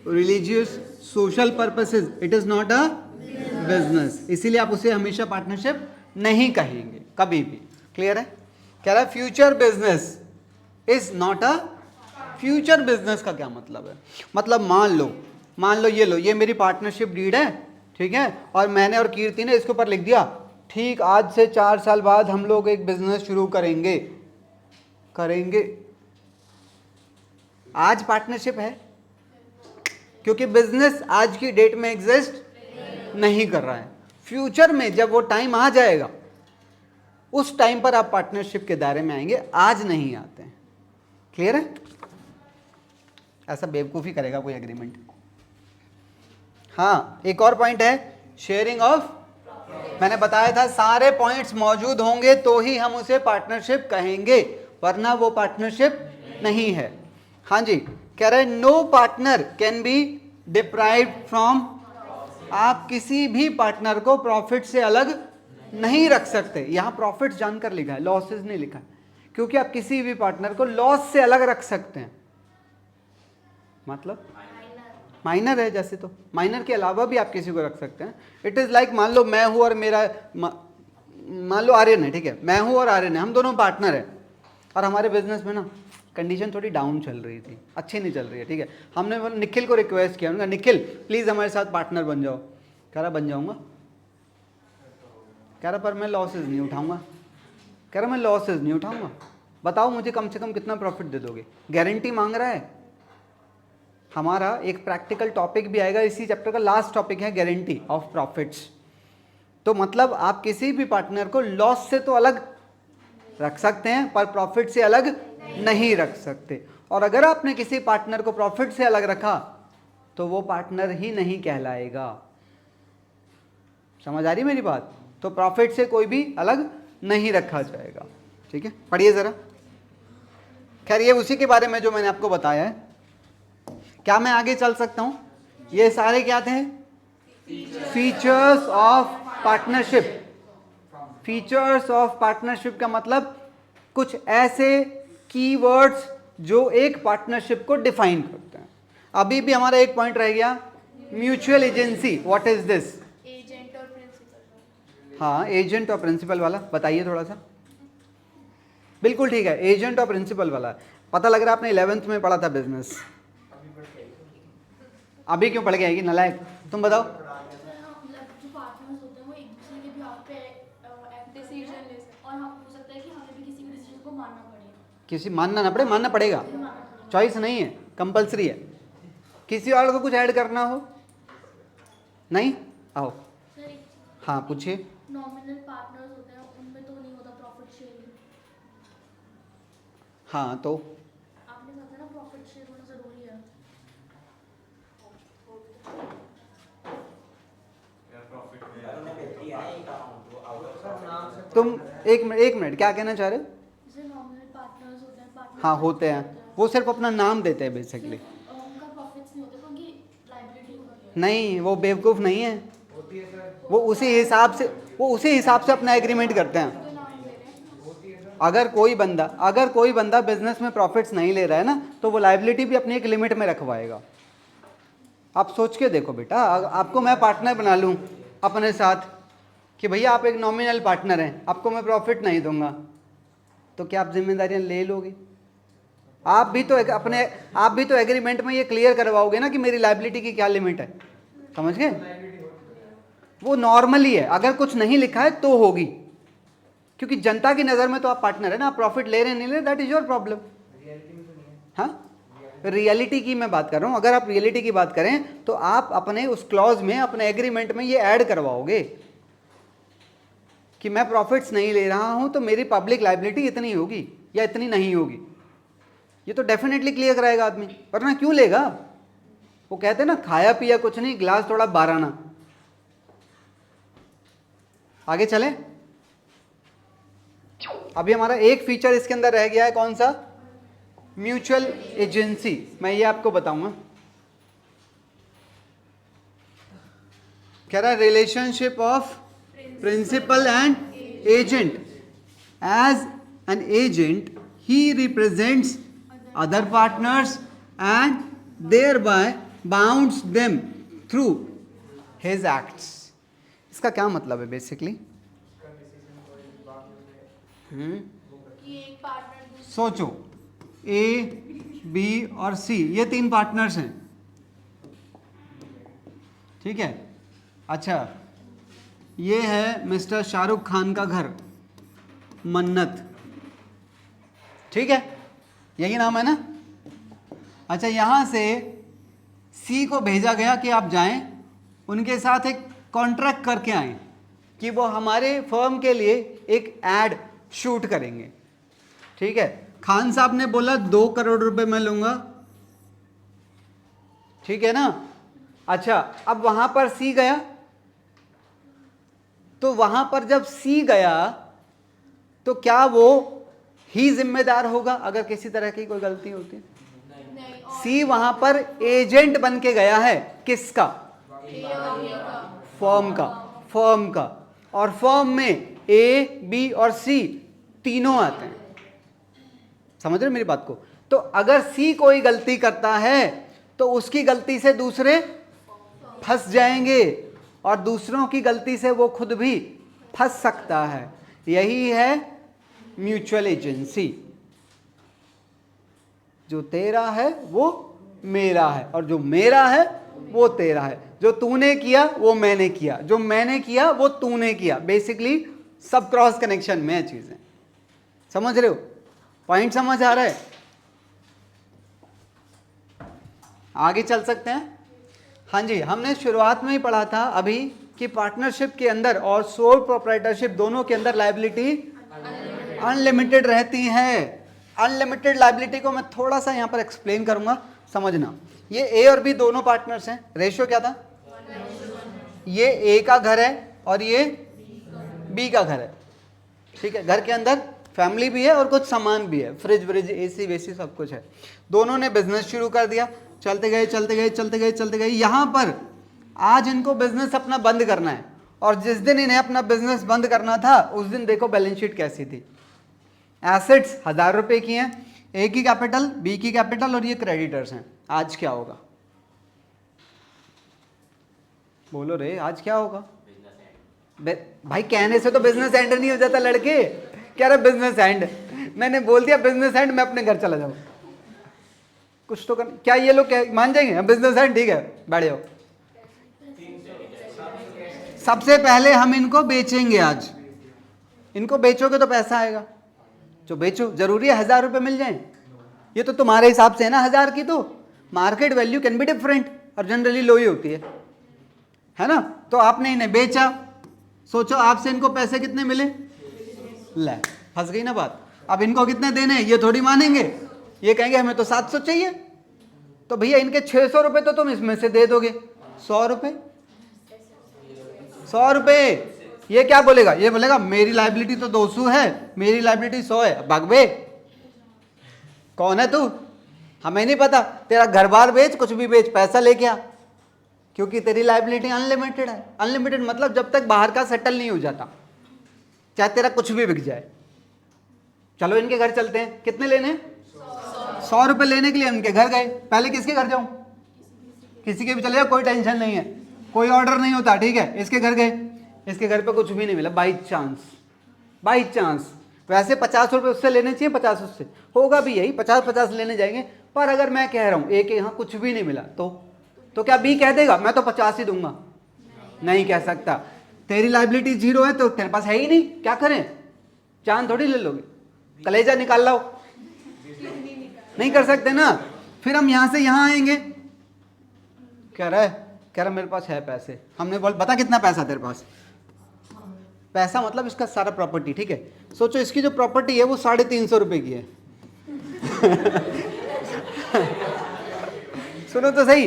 religious, social purposes, it is not a business. इसीलिए आप उसे हमेशा पार्टनरशिप नहीं कहेंगे कभी भी। क्लियर है? कह रहा है future business is not a, future business का क्या मतलब है? मतलब मान लो ये मेरी पार्टनरशिप डीड है, ठीक है, और मैंने और कीर्ति ने इसके ऊपर लिख दिया, ठीक आज से 4 साल बाद हम लोग एक बिजनेस शुरू करेंगे। आज पार्टनरशिप है? क्योंकि बिजनेस आज की डेट में एग्जिस्ट नहीं कर रहा है। फ्यूचर में जब वो टाइम आ जाएगा उस टाइम पर आप पार्टनरशिप के दायरे में आएंगे, आज नहीं आते हैं। क्लियर है? ऐसा बेवकूफ़ी करेगा कोई एग्रीमेंट? हाँ, एक और पॉइंट है, शेयरिंग ऑफ। मैंने बताया था सारे पॉइंट्स मौजूद होंगे तो ही हम उसे पार्टनरशिप कहेंगे, वरना वो पार्टनरशिप नहीं है। हाँ जी, कह रहे no partner can be deprived from. आप किसी भी पार्टनर को प्रॉफिट से अलग नहीं रख सकते। यहां प्रॉफिट जानकर लिखा है, लॉसेस नहीं लिखा है, क्योंकि आप किसी भी पार्टनर को लॉस से अलग रख सकते हैं। मतलब माइनर है जैसे, तो माइनर के अलावा भी आप किसी को रख सकते हैं। इट इज लाइक मान लो मैं हूं और मेरा मान लो आर्यन है, ठीक है, मैं हूं और आर्यन है, हम दोनों पार्टनर हैं और हमारे बिजनेस में ना कंडीशन थोड़ी डाउन चल रही थी, अच्छी नहीं चल रही है, ठीक है। हमने निखिल को रिक्वेस्ट किया, उन्होंने निखिल प्लीज़ हमारे साथ पार्टनर बन जाओ। कह रहा बन जाऊंगा। कह रहा पर मैं लॉसेज नहीं उठाऊंगा। कह रहा मैं लॉसेज नहीं उठाऊंगा, बताओ मुझे कम से कम कितना प्रॉफिट दे दोगे। गारंटी मांग रहा है। हमारा एक प्रैक्टिकल टॉपिक भी आएगा, इसी चैप्टर का लास्ट टॉपिक है गारंटी ऑफ प्रॉफिट्स। तो मतलब आप किसी भी पार्टनर को लॉस से तो अलग रख सकते हैं पर प्रॉफिट से अलग नहीं रख सकते। और अगर आपने किसी पार्टनर को प्रॉफिट से अलग रखा तो वो पार्टनर ही नहीं कहलाएगा। समझ आ रही मेरी बात? तो प्रॉफिट से कोई भी अलग नहीं रखा जाएगा, ठीक है। पढ़िए जरा। खैर ये उसी के बारे में जो मैंने आपको बताया है। क्या मैं आगे चल सकता हूं? ये सारे क्या थे? Features of partnership. Features of partnership का मतलब कुछ ऐसे कीवर्ड्स जो एक पार्टनरशिप को डिफाइन करते हैं। अभी भी हमारा एक पॉइंट रह गया, mutual agency. What is this? Agent और प्रिंसिपल। हाँ, एजेंट और प्रिंसिपल वाला बताइए थोड़ा सा। बिल्कुल ठीक है, एजेंट और प्रिंसिपल वाला। पता लग रहा है आपने 11th में पढ़ा था बिजनेस। अभी क्यों पढ़ के आएगी नालायक? तुम बताओ। जो पार्टनर्स होते हैं वो एक दूसरे के बिहाफ पे डिसीजन ले सकते हैं और हम हो सकता है कि हमें भी किसी भी डिसीजन को मानना पड़े। किसी मानना ना पड़े, मानना पड़ेगा, चॉइस नहीं है, कंपलसरी है। किसी और को कुछ ऐड करना हो? नहीं? आओ। सर हाँ पूछिए। नॉमिनल पार्टनर्स होते हैं उनमें तो नहीं होता प्रॉफिट शेयरिंग। हाँ तो आपने कहा था ना प्रॉफिट शेयर होना जरूरी है। तुम एक मिनट क्या कहना चाह रहे हो? जैसे नॉमिनल पार्टनर्स होते हैं, पार्टनर हाँ होते हैं, वो सिर्फ अपना नाम देते हैं बेसिकली। उनका प्रॉफिट्स नहीं होते क्योंकि लायबिलिटी होती है। नहीं, वो बेवकूफ़ नहीं है, वो उसी हिसाब से अपना एग्रीमेंट करते हैं। अगर कोई बंदा बिजनेस में प्रॉफिट्स नहीं ले रहा है ना तो वो लायबिलिटी भी अपनी एक लिमिट में रखवाएगा। आप सोच के देखो बेटा, आपको मैं पार्टनर बना लूँ अपने साथ कि भैया आप एक नॉमिनल पार्टनर हैं, आपको मैं प्रॉफिट नहीं दूंगा, तो क्या आप जिम्मेदारियां ले लोगे? आप भी तो एग्रीमेंट में ये क्लियर करवाओगे ना कि मेरी लायबिलिटी की क्या लिमिट है। समझ गए? वो नॉर्मली है, अगर कुछ नहीं लिखा है तो होगी, क्योंकि जनता की नज़र में तो आप पार्टनर है ना। आप प्रॉफिट ले रहे हैं नहीं ले रहे, दैट इज योर प्रॉब्लम। हाँ, रियलिटी की मैं बात कर रहा हूँ। अगर आप रियलिटी की बात करें तो आप अपने उस क्लॉज में, अपने एग्रीमेंट में ये ऐड करवाओगे कि मैं प्रॉफिट्स नहीं ले रहा हूं तो मेरी पब्लिक लायबिलिटी इतनी होगी या इतनी नहीं होगी। ये तो डेफिनेटली क्लियर कराएगा आदमी, वरना क्यों लेगा? वो कहते हैं ना, खाया पिया कुछ नहीं, गिलास थोड़ा बाराना। आगे चले। अभी हमारा एक फीचर इसके अंदर रह गया है, कौन सा? Mutual agency. मैं ये आपको बताऊंगा। कह रहा है relationship of principal and agent. As an agent, he represents other partners and thereby bounds them through his acts. इसका क्या मतलब है बेसिकली? कि एक पार्टनर सोचो, ए बी और सी ये 3 पार्टनर्स हैं, ठीक है। अच्छा, ये है मिस्टर शाहरुख खान का घर, मन्नत, ठीक है, यही नाम है ना। अच्छा, यहां से सी को भेजा गया कि आप जाएं, उनके साथ एक कॉन्ट्रैक्ट करके आए कि वो हमारे फर्म के लिए एक एड शूट करेंगे। ठीक है, खान साहब ने बोला 2 करोड़ रुपए मैं लूंगा, ठीक है ना। अच्छा, अब वहां पर सी गया, तो वहां पर जब सी गया तो क्या वो ही जिम्मेदार होगा अगर किसी तरह की कोई गलती होती है? सी वहां पर एजेंट बन के गया है, किसका? फर्म का। फर्म का। और फर्म में ए, बी और सी तीनों आते हैं। समझ रहे मेरी बात को? तो अगर सी कोई गलती करता है तो उसकी गलती से दूसरे फंस जाएंगे और दूसरों की गलती से वो खुद भी फंस सकता है। यही है म्यूचुअल एजेंसी। जो तेरा है वो मेरा है, और जो मेरा है वो तेरा है। जो तूने किया वो मैंने किया, जो मैंने किया वो तूने किया। बेसिकली सब क्रॉस कनेक्शन में है चीजें। समझ रहे हो? पॉइंट समझ आ रहा है? आगे चल सकते हैं। हाँ जी, हमने शुरुआत में ही पढ़ा था अभी कि पार्टनरशिप के अंदर और सोल प्रोप्राइटरशिप दोनों के अंदर लायबिलिटी अनलिमिटेड रहती है। अनलिमिटेड लायबिलिटी को मैं थोड़ा सा यहां पर एक्सप्लेन करूंगा, समझना। ये ए और बी दोनों पार्टनर्स हैं। रेशियो क्या था? ये ए का घर है और ये बी का घर है। ठीक है, घर के अंदर फैमिली भी है और कुछ सामान भी है, फ्रिज व्रिज एसी वेसी सब कुछ है। दोनों ने बिजनेस शुरू कर दिया, चलते गए चलते गए चलते गए चलते गए। यहां पर आज इनको बिजनेस अपना बंद करना है, और जिस दिन इन्हें अपना बिजनेस बंद करना था उस दिन देखो बैलेंस शीट कैसी थी। एसेट्स 1000 रुपए की हैं, ए की कैपिटल, बी की कैपिटल और ये क्रेडिटर्स हैं। आज क्या होगा? बोलो रे, आज क्या होगा? भाई कहने से तो बिजनेस एंड नहीं हो जाता लड़के। क्या रहा बिजनेस एंड? मैंने बोल दिया बिजनेस एंड, मैं अपने घर चला जाऊं। कुछ तो कर, क्या ये लोग मान जाएंगे? बिजनेस एंड, ठीक है बैठ जाओ। सबसे पहले हम इनको बेचेंगे आज। इनको बेचोगे तो पैसा आएगा, जो बेचो। जरूरी है 1000 रुपए मिल जाए? ये तो तुम्हारे हिसाब से है ना 1000 की, तो market value can be different और जनरली लो ही होती है ना। तो आपने इन्हें बेचा, सोचो आपसे इनको पैसे कितने मिले? ले, फंस गई ना बात। अब इनको कितने देने हैं ये थोड़ी मानेंगे, ये कहेंगे हमें तो 700 चाहिए। तो भैया इनके 600 रुपए तो तुम इसमें से दे दोगे। 100 रुपए, 100 रुपए। ये क्या बोलेगा? ये बोलेगा मेरी लायबिलिटी तो 200 है, मेरी लायबिलिटी 100 है। भागबे, कौन है तू? हमें नहीं पता। तेरा घर बार बेच, कुछ भी बेच, पैसा लेके आ, क्योंकि तेरी लायबिलिटी अनलिमिटेड है। अनलिमिटेड मतलब जब तक बाहर का सेटल नहीं हो जाता, चाहे तेरा कुछ भी बिक जाए। चलो इनके घर चलते हैं। कितने लेने? 100 रुपए लेने के लिए इनके घर गए। पहले किसके घर जाऊं? किसी के भी चले जाओ, कोई टेंशन नहीं है, कोई ऑर्डर नहीं होता। ठीक है, इसके घर गए, इसके घर पे कुछ भी नहीं मिला। By chance. वैसे 50 रुपए उससे लेने चाहिए, 50 उससे, होगा भी यही, 50-50 लेने जाएंगे। पर अगर मैं कह रहा हूं एक यहाँ कुछ भी नहीं मिला, तो क्या बी कह देगा मैं तो 50 ही दूंगा? नहीं कह सकता। तेरी लायबिलिटी 0 है तो तेरे पास है ही नहीं, क्या करें? जान थोड़ी ले लोगे, कलेजा निकाल लो। नहीं कर सकते ना। फिर हम यहां से यहां आएंगे, कह रहा मेरे पास है पैसे। हमने बोल बता कितना पैसा तेरे पास? पैसा मतलब इसका सारा प्रॉपर्टी। ठीक है, सोचो इसकी जो प्रॉपर्टी है वो 350 रुपए की है। सुनो तो सही,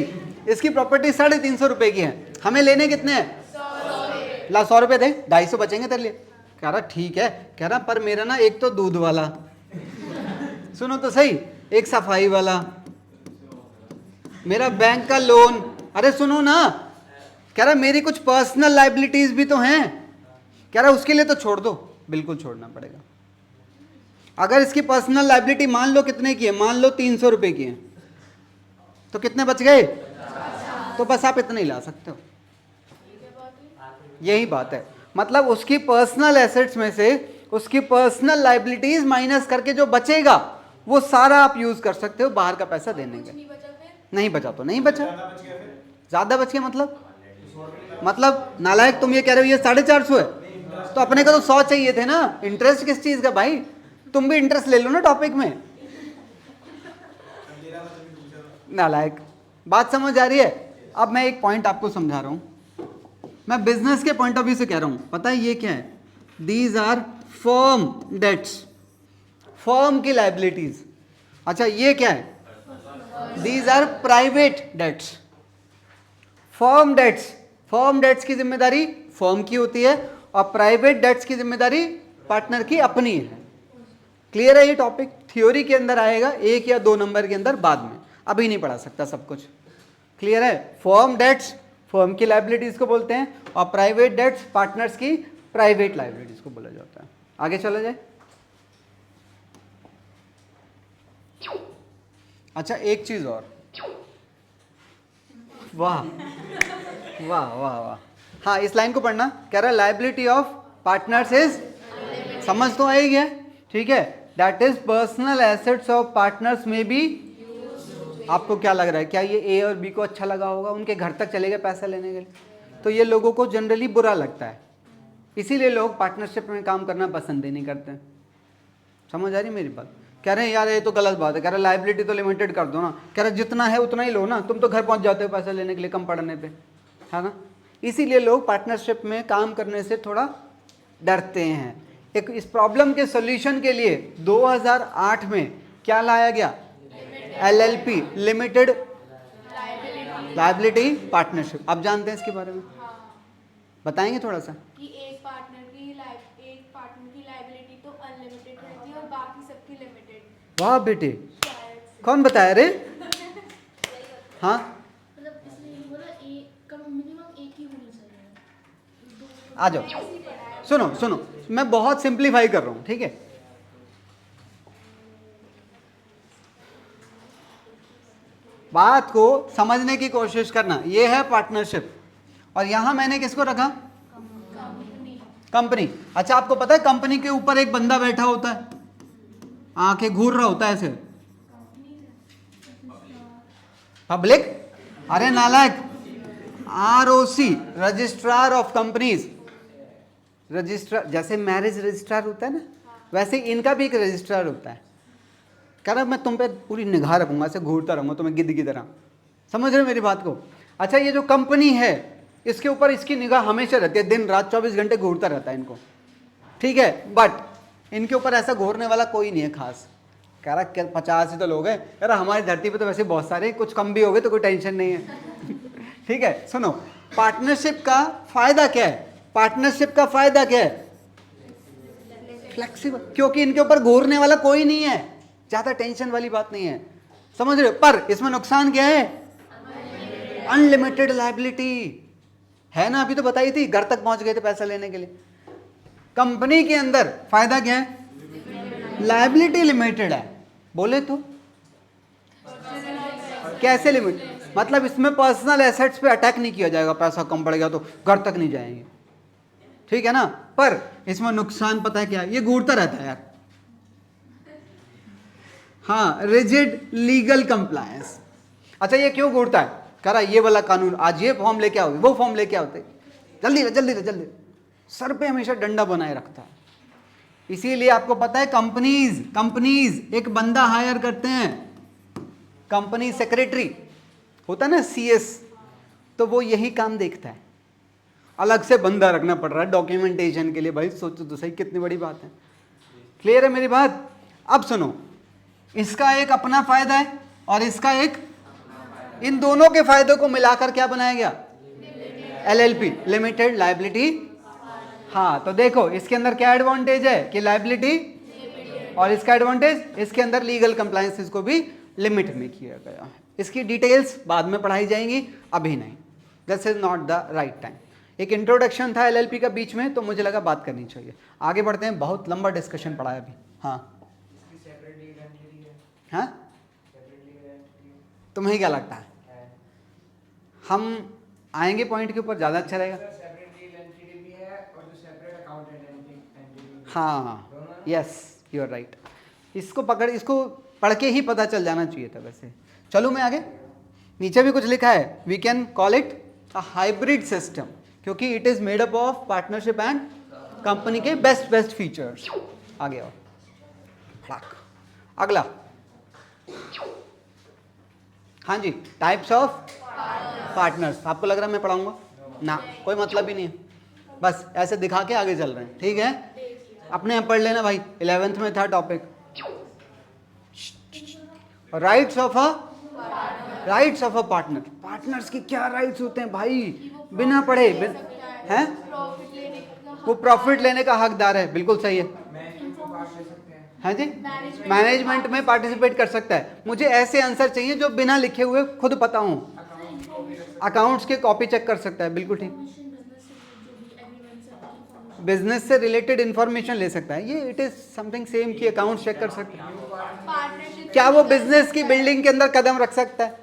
इसकी प्रॉपर्टी 350 रुपए की है। हमें लेने कितने हैं? 100 रुपए दे, 250 बचेंगे तेरे लिए। कह रहा ठीक है। कह रहा पर मेरा ना एक तो दूध वाला, सुनो तो सही, एक सफाई वाला, मेरा बैंक का लोन। अरे सुनो ना, कह रहा मेरी कुछ पर्सनल लायबिलिटीज भी तो हैं। कह रहा उसके लिए तो छोड़ दो। बिल्कुल छोड़ना पड़ेगा। अगर इसकी पर्सनल लायबिलिटी मान लो कितने की है? मान लो 300 रुपए की है, तो कितने बच गए? तो बस आप इतना ही ला सकते हो। यही बात है। मतलब उसकी पर्सनल एसेट्स में से उसकी पर्सनल लायबिलिटीज माइनस करके जो बचेगा वो सारा आप यूज कर सकते हो बाहर का पैसा देने के। नहीं बचा तो नहीं बचा। ज्यादा बच गया मतलब नालायक तुम ये कह रहे हो ये 450 है, तो अपने को तो 100 चाहिए थे ना। इंटरेस्ट किस चीज का भाई? तुम भी इंटरेस्ट ले लो ना टॉपिक में। नालायक। बात समझ आ रही है? अब मैं एक पॉइंट आपको समझा रहा हूं, मैं बिजनेस के पॉइंट ऑफ व्यू से कह रहा हूं। पता है ये क्या है? These are firm debts, firm की लाइबिलिटीज। अच्छा ये क्या है? These are private debts. Firm debts, firm debts की जिम्मेदारी फर्म की होती है और प्राइवेट डेट्स की जिम्मेदारी पार्टनर की अपनी है। क्लियर है? ये टॉपिक थ्योरी के अंदर आएगा 1 या 2 नंबर के अंदर बाद में, अभी नहीं पढ़ा सकता सब कुछ। क्लियर है? फर्म डेट्स फर्म की लाइबिलिटीज को बोलते हैं और प्राइवेट डेट्स पार्टनर्स की प्राइवेट लाइबिलिटीज को बोला जाता है। आगे चला जाए। अच्छा एक चीज और, वाह वाह वाह वाह, हाँ इस लाइन को पढ़ना। कह रहा है लाइबिलिटी ऑफ पार्टनर्स इज, समझ तो आई है, ठीक है, that is personal assets of partners में बी। आपको क्या लग रहा है, क्या ये ए और बी को अच्छा लगा होगा? उनके घर तक चले गए पैसा लेने के लिए, तो ये लोगों को जनरली बुरा लगता है, इसीलिए लोग पार्टनरशिप में काम करना पसंद ही नहीं करते। समझ आ रही मेरी बात? कह रहे हैं यार ये तो गलत बात है, कह रहे लाइबिलिटी तो लिमिटेड कर दो ना, कह रहे जितना है उतना ही लो ना, तुम तो घर पहुंच जाते हो पैसा लेने के लिए कम पड़ने पे, है ना? इसीलिए लोग पार्टनरशिप में काम करने से थोड़ा डरते हैं। एक इस प्रॉब्लम के सॉल्यूशन के लिए 2008 में क्या लाया गया? LLP, limited liability partnership. आप जानते हैं इसके बारे में? बताएंगे थोड़ा सा? कि एक पार्टनर की लायबिलिटी तो अनलिमिटेड रहती है और बाकी सबकी लिमिटेड। वाह बेटे, कौन बताया रे? हाँ मतलब इसलिए बोला एक कम मिनिमम एक ही होनी चाहिए। आ जाओ, सुनो सुनो, मैं बहुत सिंप्लीफाई कर रहा हूं, ठीक है? बात को समझने की कोशिश करना। ये है पार्टनरशिप और यहां मैंने किसको रखा? कंपनी। अच्छा आपको पता है कंपनी के ऊपर एक बंदा बैठा होता है, आंखें घूर रहा होता है ऐसे, पब्लिक, अरे नालायक, ROC, registrar of companies. Registrar जैसे मैरिज रजिस्ट्रार होता है ना, वैसे इनका भी एक रजिस्ट्रार होता है। कह रहा मैं तुम पे पूरी निगाह रखूंगा, ऐसे घूरता रहूंगा तुम्हें गिद्ध की तरह। समझ रहे हो मेरी बात को? अच्छा ये जो कंपनी है इसके ऊपर इसकी निगाह हमेशा रहती है, दिन रात 24 घंटे घूरता रहता है इनको, ठीक है? बट इनके ऊपर ऐसा घूरने वाला कोई नहीं है खास। कह रहा 50 ही तो लोग हैं, कह रहा हमारी धरती पे तो वैसे बहुत सारे, कुछ कम भी हो गए तो कोई टेंशन नहीं है। ठीक है, सुनो, पार्टनरशिप का फायदा क्या है? पार्टनरशिप का फायदा क्या है? फ्लेक्सिबल, क्योंकि इनके ऊपर घूरने वाला कोई नहीं है, ज्यादा टेंशन वाली बात नहीं है। समझ रहे हो? पर इसमें नुकसान क्या है? अनलिमिटेड लायबिलिटी है ना, अभी तो बताई थी, घर तक पहुंच गए थे पैसा लेने के लिए। कंपनी के अंदर फायदा क्या है? लायबिलिटी लिमिटेड है। बोले तो कैसे लिमिट? मतलब इसमें पर्सनल एसेट्स पे अटैक नहीं किया जाएगा, पैसा कम पड़ गया तो घर तक नहीं जाएंगे, ठीक है ना? पर इसमें नुकसान पता है क्या? ये घूरता रहता है यार। हाँ, रिजिड लीगल कंप्लायंस। अच्छा ये क्यों घूरता है? कह रहा ये वाला कानून, आज ये फॉर्म लेके आओ, वो फॉर्म लेके आओ, जल्दी जल्दी जल्दी, सर पे हमेशा डंडा बनाए रखता है। इसीलिए आपको पता है कंपनीज एक बंदा हायर करते हैं, कंपनी सेक्रेटरी होता है ना, CS, तो वो यही काम देखता है। अलग से बंदा रखना पड़ रहा है डॉक्यूमेंटेशन के लिए। भाई सोचो तो सही, कितनी बड़ी बात है। क्लियर है मेरी बात? अब सुनो, इसका एक अपना फायदा है और इसका एक, इन दोनों के फायदों को मिलाकर क्या बनाया गया? LLP, limited liability. हाँ तो देखो इसके अंदर क्या एडवांटेज है कि लायबिलिटी, और इसका एडवांटेज इसके अंदर लीगल कंप्लायंसेस को भी लिमिट में किया गया है। इसकी डिटेल्स बाद में पढ़ाई जाएंगी, अभी नहीं, this is not the right time. एक इंट्रोडक्शन था LLP का बीच में, तो मुझे लगा बात करनी चाहिए। आगे बढ़ते हैं, बहुत लंबा डिस्कशन पड़ा है अभी। हाँ हाँ, तुम्हें क्या लगता है? हम आएंगे पॉइंट के ऊपर, ज़्यादा अच्छा रहेगा। हाँ यस, यू आर राइट। इसको पढ़ के ही पता चल जाना चाहिए था वैसे। चलो मैं आगे, नीचे भी कुछ लिखा है, we can call it a hybrid system, क्योंकि it is made up of partnership and company के बेस्ट फीचर्स। आगे और अगला, हाँ जी, टाइप्स ऑफ पार्टनर्स। आपको लग रहा है मैं पढ़ाऊंगा ना, कोई मतलब ही नहीं है, बस ऐसे दिखा के आगे चल रहे हैं, ठीक है। अपने यहाँ पढ़ लेना भाई, 11th में था topic rights of a partner. Partners की क्या राइट्स होते हैं भाई, बिना पढ़े हैं, वो प्रॉफिट लेने का हकदार है, बिल्कुल सही है। हाँ जी, मैनेजमेंट में पार्टिसिपेट कर सकता है। मुझे ऐसे आंसर चाहिए जो बिना लिखे हुए खुद पता हूँ। अकाउंट्स के कॉपी चेक कर सकता है, बिल्कुल ठीक। बिजनेस से रिलेटेड इंफॉर्मेशन ले सकता है, ये इट इज समथिंग सेम कि अकाउंट्स चेक कर सकता है। क्या वो बिजनेस की बिल्डिंग के अंदर कदम रख सकता है?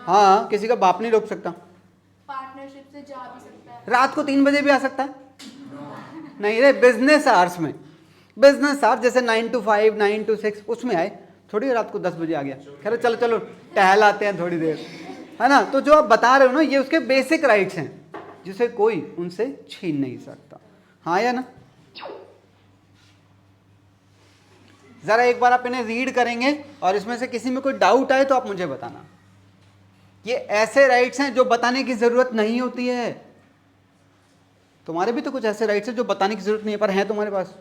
हाँ, किसी का बाप नहीं रोक सकता। पार्टनरशिप से जा भी सकता है, रात को 3 बजे भी आ सकता है। नहीं रे, बिजनेस आवर्स में, बिजनेस आवर्स जैसे 9 to 5, 9 to 6 उसमें आए, थोड़ी रात को 10 बजे आ गया, कह रहे चलो चलो टहल आते हैं थोड़ी देर, है ना। तो जो आप बता रहे हो ना, ये उसके बेसिक राइट्स हैं जिसे कोई उनसे छीन नहीं सकता, हाँ या ना। जरा एक बार आप इन्हें रीड करेंगे और इसमें से किसी में कोई डाउट आए तो आप मुझे बताना। ये ऐसे राइट्स हैं जो बताने की जरूरत नहीं होती है। तुम्हारे भी तो कुछ ऐसे राइट्स हैं जो बताने की जरूरत नहीं है पर हैं तुम्हारे पास।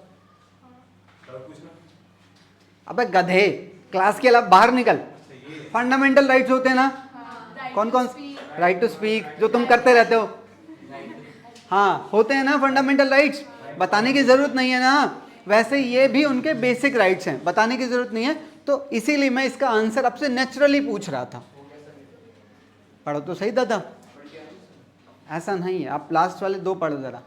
अबे गधे, क्लास के अलावा बाहर निकल। फंडामेंटल राइट्स होते हैं ना, कौन कौन? राइट टू स्पीक, जो तुम करते रहते हो, हाँ होते हैं ना फंडामेंटल राइट्स, बताने की जरूरत नहीं है ना। वैसे ये भी उनके बेसिक राइट्स हैं, बताने की जरूरत नहीं है। तो इसीलिए मैं इसका आंसर आपसे नेचुरली पूछ रहा था। पढ़ो तो सही दादा, ऐसा नहीं है, आप लास्ट वाले 2 पढ़ो जरा।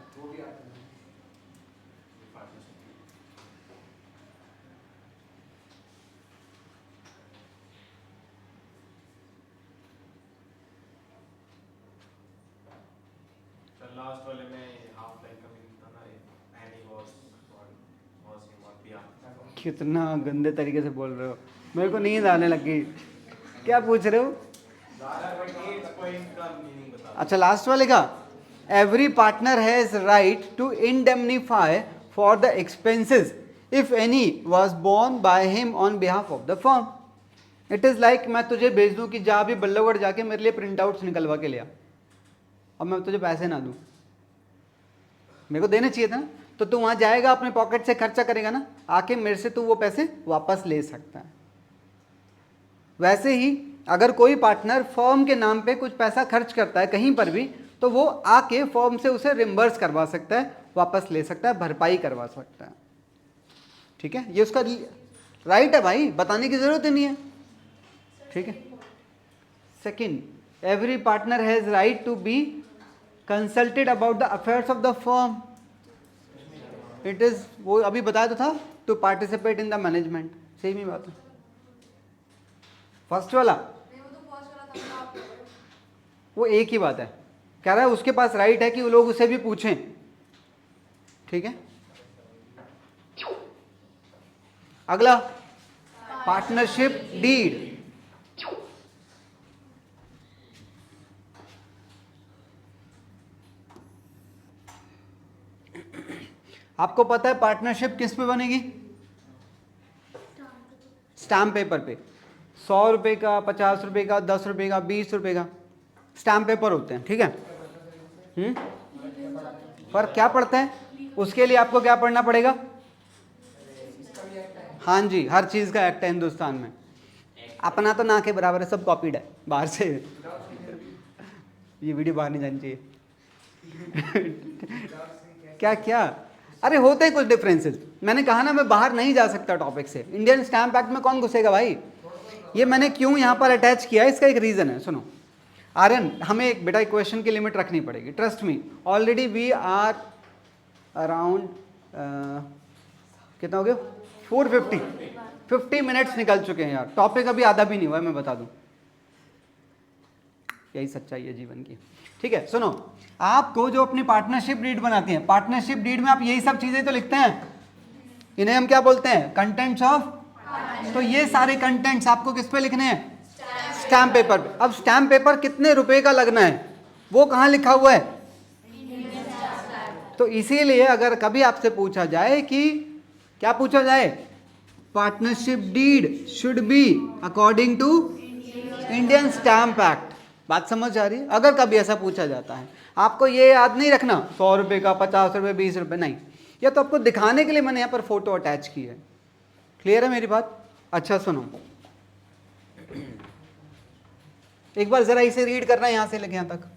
लास्ट वाले में हाफ लाइन का मीनिंग था ना, एंड ही वाज हिम और पिया। कितना गंदे तरीके से बोल रहे हो, मेरे को नींद आने लगी। क्या पूछ रहे हो? अच्छा, लास्ट वाले का, every partner has right to indemnify for the expenses if any was borne by him on behalf of the firm. It is like मैं तुझे भेज दूं कि जा अभी बल्लभगढ़ जाके मेरे लिए प्रिंट आउट्स निकलवा के लिया, और मैं तुझे पैसे ना दूं, मेरे को देने चाहिए था ना, तो तू वहां जाएगा अपने पॉकेट से खर्चा करेगा ना, आके मेरे से तू वो पैसे वापस ले सकता है। वैसे ही अगर कोई पार्टनर फर्म के नाम पे कुछ पैसा खर्च करता है कहीं पर भी, तो वो आके फर्म से उसे रिम्बर्स करवा सकता है, वापस ले सकता है, भरपाई करवा सकता है, ठीक है। ये उसका राइट है भाई, बताने की जरूरत ही नहीं है, ठीक है। Second, every partner has right to be consulted about the affairs of the firm. It is, वो अभी बताया तो था, to participate in the management, same ही बात है। फर्स्ट वाला वो एक ही बात है, कह रहा है उसके पास राइट है कि वो लोग उसे भी पूछें, ठीक है। अगला, पार्टनरशिप डीड। आपको पता है पार्टनरशिप किस पे बनेगी? स्टैम्प पेपर पे। 100 रुपये का, 50 रुपये का, 10 रुपये का, 20 रुपये का स्टैम्प पेपर होते हैं, ठीक है। पर क्या पढ़ते हैं उसके लिए? आपको क्या पढ़ना पड़ेगा? हाँ जी, हर चीज़ का एक्ट है हिंदुस्तान में। अपना तो ना के बराबर है, सब कॉपीड है बाहर से। ये वीडियो बाहर नहीं जानी चाहिए। क्या क्या? अरे होते हैं कुछ डिफरेंसेस। मैंने कहा ना मैं बाहर नहीं जा सकता टॉपिक से। इंडियन स्टैम्प एक्ट में कौन घुसेगा भाई? ये मैंने क्यों यहाँ पर अटैच किया है, इसका एक रीज़न है, सुनो। आर्यन, हमें एक बेटा इक्वेशन की लिमिट रखनी पड़ेगी, trust me. Already we are around कितना हो गया? 450, 50 मिनट्स निकल चुके हैं यार। टॉपिक अभी आधा भी नहीं हुआ है, मैं बता दूं। यही सच्चाई है जीवन की, ठीक है। सुनो, आपको जो अपनी पार्टनरशिप डीड बनाती हैं, पार्टनरशिप डीड में आप यही सब चीजें तो लिखते हैं, इन्हें हम क्या बोलते हैं? Contents of. तो ये सारे कंटेंट्स आपको किस पे लिखने हैं? स्टैम्प पेपर पे। अब स्टैम्प पेपर कितने रुपए का लगना है वो कहाँ लिखा हुआ है? तो इसीलिए अगर कभी आपसे पूछा जाए कि क्या पूछा जाए, partnership deed should be according to Indian Stamp Act. बात समझ आ रही है? अगर कभी ऐसा पूछा जाता है, आपको ये याद नहीं रखना 100 रुपये का, 50 रुपये, 20 रुपये, नहीं, ये तो आपको दिखाने के लिए मैंने यहाँ पर फोटो अटैच की है। क्लियर है मेरी बात? अच्छा सुनो, एक बार जरा इसे रीड करना यहां से लेके यहां तक।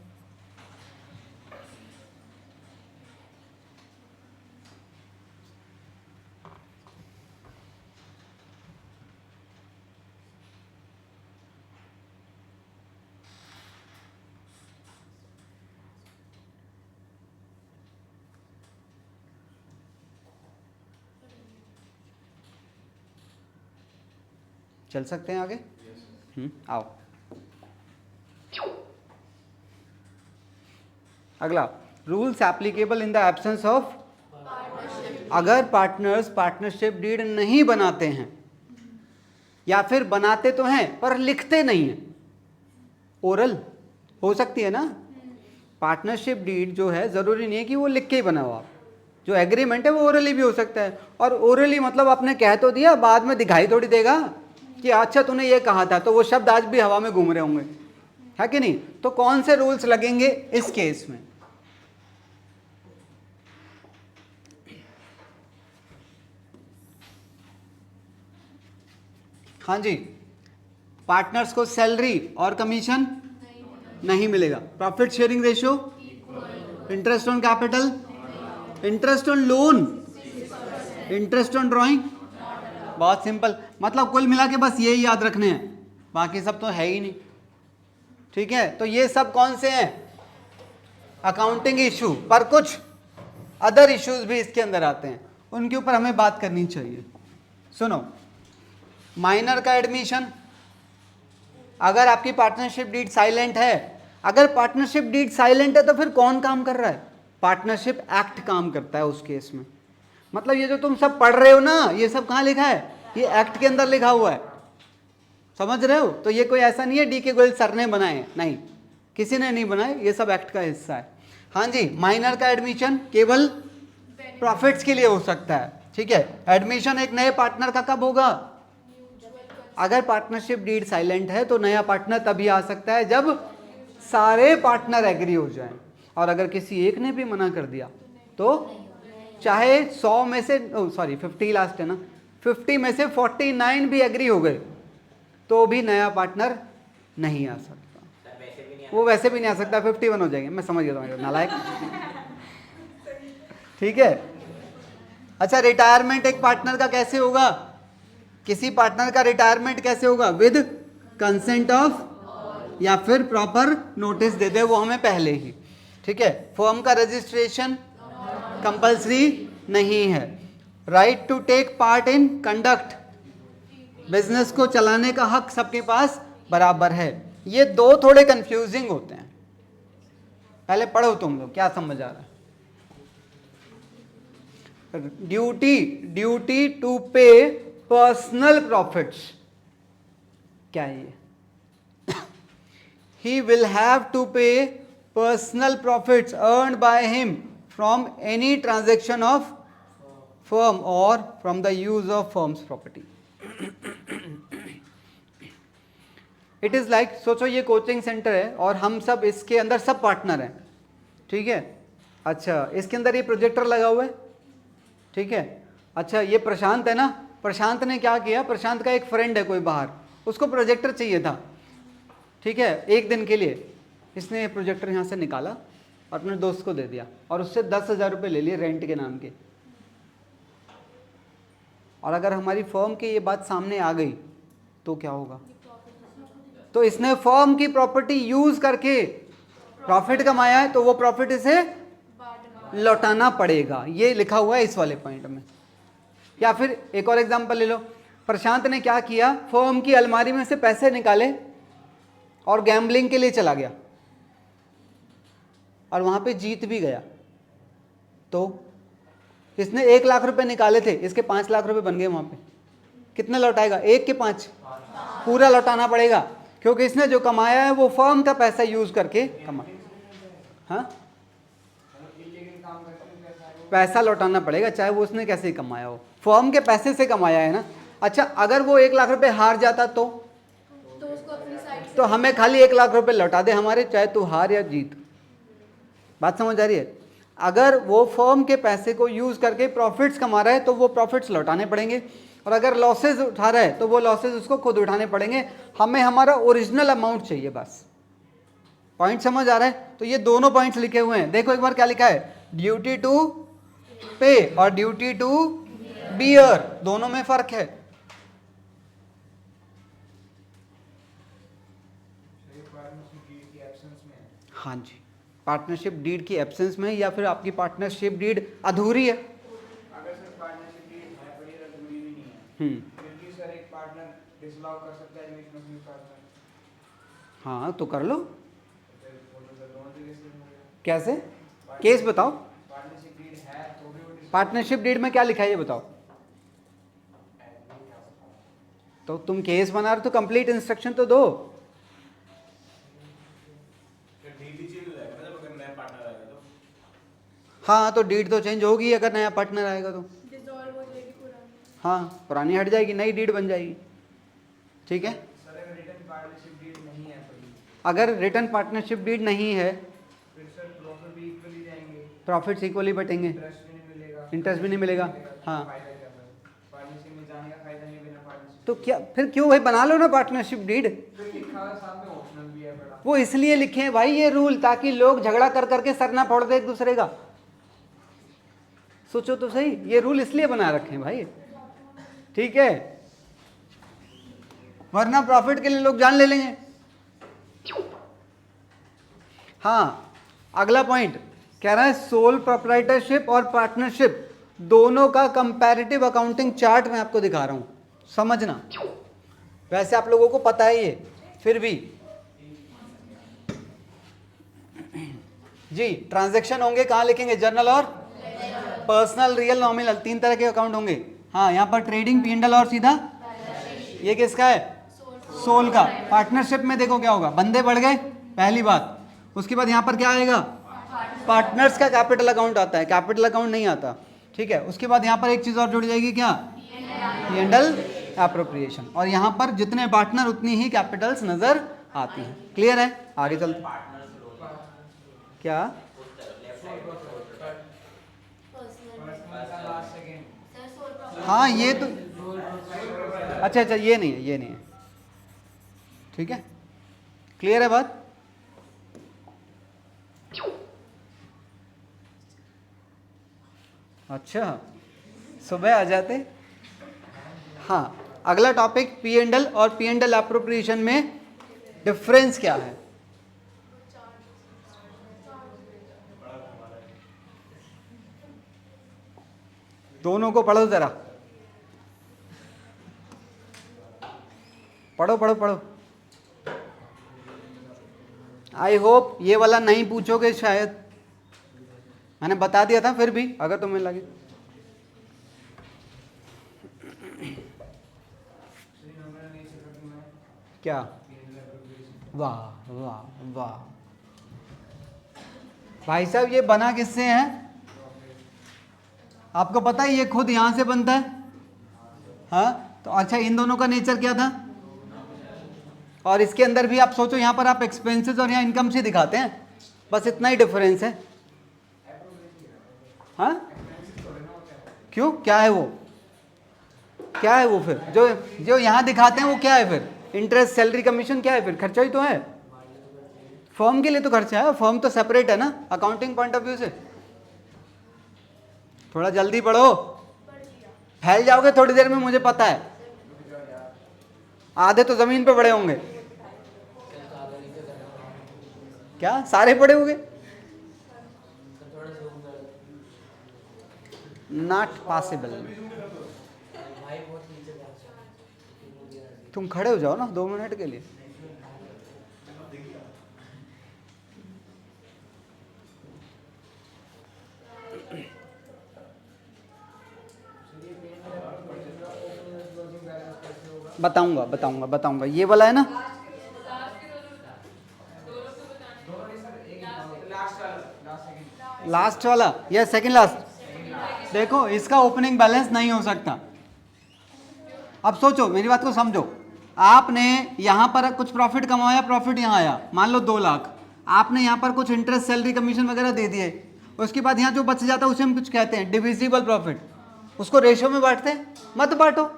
चल सकते हैं आगे? आओ। अगला, rules applicable in the absence of, अगर पार्टनर्स पार्टनरशिप डीड नहीं बनाते हैं, या फिर बनाते तो हैं पर लिखते नहीं हैं, ओरल हो सकती है ना। पार्टनरशिप डीड जो है जरूरी नहीं है कि वो लिख के ही बना हुआ, जो एग्रीमेंट है वो ओरली भी हो सकता है। और ओरली मतलब आपने कह तो दिया, बाद में दिखाई थोड़ी देगा कि अच्छा तूने ये कहा था, तो वो शब्द आज भी हवा में घूम रहे होंगे, है कि नहीं? तो कौन से रूल्स लगेंगे इस केस में? हाँ जी, पार्टनर्स को सैलरी और कमीशन नहीं मिलेगा, profit sharing ratio, interest on capital, interest on loan, interest on drawing. बहुत सिंपल, मतलब कुल मिला के बस यही याद रखने हैं, बाकी सब तो है ही नहीं। ठीक है, तो ये सब कौन से हैं? अकाउंटिंग इशू, पर कुछ अदर इश्यूज भी इसके अंदर आते हैं, उनके ऊपर हमें बात करनी चाहिए। सुनो, माइनर का एडमिशन, अगर आपकी पार्टनरशिप डीड साइलेंट है, अगर पार्टनरशिप डीड साइलेंट है तो फिर कौन काम कर रहा है? पार्टनरशिप एक्ट काम करता है उस केस में। मतलब ये जो तुम सब पढ़ रहे हो ना, ये सब कहाँ लिखा है? ये एक्ट के अंदर लिखा हुआ है, समझ रहे हो? तो ये कोई ऐसा नहीं है डी.के. गोयल सर ने बनाए, नहीं, किसी ने नहीं बनाए, ये सब एक्ट का हिस्सा है। हाँ जी, माइनर का एडमिशन केवल प्रॉफिट्स के लिए हो सकता है। ठीक है, एडमिशन एक नए पार्टनर का कब होगा? अगर पार्टनरशिप डीड साइलेंट है तो नया पार्टनर तभी आ सकता है जब सारे पार्टनर एग्री हो जाएं, और अगर किसी एक ने भी मना कर दिया तो चाहे 100 में से 50 लास्ट है ना, 50 में से 49 भी एग्री हो गए तो भी नया पार्टनर नहीं आ सकता। वो वैसे भी नहीं आ सकता, 51 हो जाएंगे। मैं समझ गया तुम्हारे नालायक। ठीक है, अच्छा, रिटायरमेंट एक पार्टनर का कैसे होगा? किसी पार्टनर का रिटायरमेंट कैसे होगा? विद कंसेंट ऑफ, या फिर प्रॉपर नोटिस दे दे वो हमें पहले ही। ठीक है, फर्म का रजिस्ट्रेशन कंपल्सरी नहीं है। Right to take part in conduct, business को चलाने का हक सबके पास बराबर है। ये दो थोड़े कंफ्यूजिंग होते हैं, पहले पढ़ो तुम लोग, क्या समझ आ रहा है? ड्यूटी टू पे पर्सनल प्रॉफिट्स, क्या है ये? He will have to pay personal profits earned by him from any transaction of firm or from the use of firm's property. It is like, सोचो ये कोचिंग सेंटर है और हम सब इसके अंदर सब पार्टनर हैं, ठीक है? अच्छा, इसके अंदर ये प्रोजेक्टर लगा हुआ है, ठीक है? अच्छा, ये प्रशांत है ना, प्रशांत ने क्या किया? प्रशांत का एक फ्रेंड है कोई बाहर, उसको प्रोजेक्टर चाहिए था, ठीक है, एक दिन के लिए। इसने प्रोजेक्टर यहाँ से निकाला और अपने दोस्त को दे दिया और उससे 10,000 रुपये ले लिए रेंट के नाम के। और अगर हमारी फर्म की ये बात सामने आ गई तो क्या होगा? तो इसने फर्म की प्रॉपर्टी यूज करके प्रॉफिट कमाया है, तो वो प्रॉफिट इसे लौटाना पड़ेगा। ये लिखा हुआ है इस वाले पॉइंट में। या फिर एक और एग्जांपल ले लो, प्रशांत ने क्या किया? फर्म की अलमारी में से पैसे निकाले और गैम्बलिंग के लिए चला गया और वहां पे जीत भी गया। तो इसने 1 लाख रुपए निकाले थे, इसके 5 लाख रुपए बन गए। वहां पे कितने लौटाएगा? 1 के 5, पूरा लौटाना पड़ेगा, क्योंकि इसने जो कमाया है वो फर्म का पैसा यूज करके कमाया। हाँ, पैसा लौटाना पड़ेगा, चाहे वो उसने कैसे कमाया हो, फर्म के पैसे से कमाया है ना। अच्छा, अगर वो 1 लाख रुपए हार जाता तो उसको अपनी साइड से तो हमें खाली 1 लाख रुपए लौटा दे हमारे, चाहे तू हार या जीत। बात समझ आ रही है? अगर वो फर्म के पैसे को यूज करके प्रॉफिट्स कमा रहा है तो वो प्रॉफिट्स लौटाने पड़ेंगे, और अगर लॉसेज उठा रहा है तो वो लॉसेज उसको खुद उठाने पड़ेंगे। हमें हमारा ओरिजिनल अमाउंट चाहिए बस। पॉइंट समझ आ रहा है? तो ये दोनों पॉइंट्स लिखे हुए हैं, देखो एक बार क्या लिखा है, ड्यूटी टू पे और ड्यूटी टू बियर, दोनों में फर्क है। हाँ जी, पार्टनरशिप डीड की एब्सेंस में, या फिर आपकी पार्टनरशिप डीड अधूरी है। अगर सर पार्टनरशिप डीड है पर ये अधूरी भी नहीं है, फिर भी सर एक पार्टनर डिसअलाउ कर सकता है एडमिशन ऑफ न्यू पार्टनर। हाँ तो कर लो। फिर वो तो सर दोनों तरीके से हो गया। कैसे? केस बताओ। पार्टनरशिप डीड है तो भी वो पार्टनरशिप डीड में क्या लिखा है ये बताओ। तो तुम केस बना रहे हो तो कंप्लीट इंस्ट्रक्शन तो दो। हाँ तो डीड तो चेंज होगी अगर नया पार्टनर आएगा तो। डिसॉल्व हो जाएगी पुरानी। हाँ, पुरानी हट जाएगी, नई डीड बन जाएगी। ठीक है, सर अगर रिटर्न पार्टनरशिप डीड नहीं है तो अगर रिटर्न पार्टनरशिप डीड नहीं है फिर सर प्रॉफिट भी इक्वली जाएंगे, प्रॉफिट्स इक्वली बटेंगे, इंटरेस्ट भी नहीं मिलेगा, इंटरेस्ट भी नहीं मिलेगा। हाँ फायदा क्या सर? पार्टनरशिप में जाने का फायदा नहीं, बिना पार्टनरशिप तो क्या फिर क्यों भाई बना लो ना पार्टनरशिप डीड। फिर लिखा है साथ में ऑप्शनल भी है बड़ा। वो इसलिए लिखे हैं भाई ये रूल, ताकि लोग झगड़ा कर करके सर ना फोड़ दे एक दूसरे का। सोचो तो सही, ये रूल इसलिए बना रखे हैं भाई, ठीक है, वरना प्रॉफिट के लिए लोग जान ले लेंगे। हाँ, अगला पॉइंट कह रहा है सोल प्रोप्राइटरशिप और पार्टनरशिप दोनों का कंपैरेटिव अकाउंटिंग चार्ट मैं आपको दिखा रहा हूं, समझना। वैसे आप लोगों को पता है ये, फिर भी जी ट्रांजैक्शन होंगे कहाँ लिखेंगे, जर्नल और पर्सनल, रियल, नॉमिनल, 3 तरह के अकाउंट होंगे। हाँ, यहाँ पर ट्रेडिंग, P&L और सीधा, ये किसका है, सोल का। पार्टनरशिप में देखो क्या होगा, बंदे बढ़ गए पहली बात, उसके बाद यहाँ पर क्या आएगा, पार्टनर्स का कैपिटल अकाउंट आता है, कैपिटल अकाउंट नहीं आता, ठीक है। उसके बाद यहाँ पर एक चीज और जुड़ जाएगी, क्या, P&L एप्रोप्रिएशन, और यहाँ पर जितने पार्टनर उतनी ही कैपिटल्स नजर आती हैं। क्लियर है? आगे चलते, क्या हाँ ये तो अच्छा अच्छा, ये नहीं है, ये नहीं है, ठीक है, क्लियर है बात। अच्छा, सुबह आ जाते। हाँ, अगला टॉपिक P&L और P&L एप्रोप्रिएशन में डिफरेंस क्या है। दोनों को पढ़ो जरा, पढ़ो पढ़ो पढ़ो। आई होप ये वाला नहीं पूछोगे शायद, मैंने बता दिया था, फिर भी अगर तुम्हें लगे। क्या, वाह वाह वाह भाई साहब, ये बना किससे है आपको पता है, ये खुद यहां से बनता है। हाँ तो अच्छा, इन दोनों का नेचर क्या था, और इसके अंदर भी आप सोचो, यहाँ पर आप एक्सपेंसेस और यहाँ इनकम से दिखाते हैं, बस इतना ही डिफरेंस है। हाँ क्यों, क्या है वो, क्या है वो, फिर जो जो यहाँ दिखाते हैं वो क्या है फिर, इंटरेस्ट, सैलरी, कमीशन, क्या है फिर, खर्चा ही तो है। फर्म के लिए तो खर्चा है, फर्म तो सेपरेट है ना अकाउंटिंग पॉइंट ऑफ व्यू से। थोड़ा जल्दी पढ़ो, फैल जाओगे थोड़ी देर में, मुझे पता है, आधे तो जमीन पे पड़े होंगे। क्या सारे पड़े होंगे, नॉट पॉसिबल। तुम खड़े हो जाओ ना 2 मिनट के लिए। बताऊंगा बताऊंगा बताऊंगा, ये वाला है ना, लास्ट वाला या सेकंड लास्ट। देखो इसका ओपनिंग बैलेंस नहीं हो सकता। अब सोचो, मेरी बात को समझो, आपने यहाँ पर कुछ प्रॉफिट कमाया, प्रॉफिट यहाँ आया, मान लो 2 लाख, आपने यहाँ पर कुछ इंटरेस्ट, सैलरी, कमीशन वगैरह दे दिए, उसके बाद यहाँ जो बच जाता है उसे हम कुछ कहते हैं डिविजिबल प्रॉफिट। उसको रेशो में बांटते हैं, मत बांटो,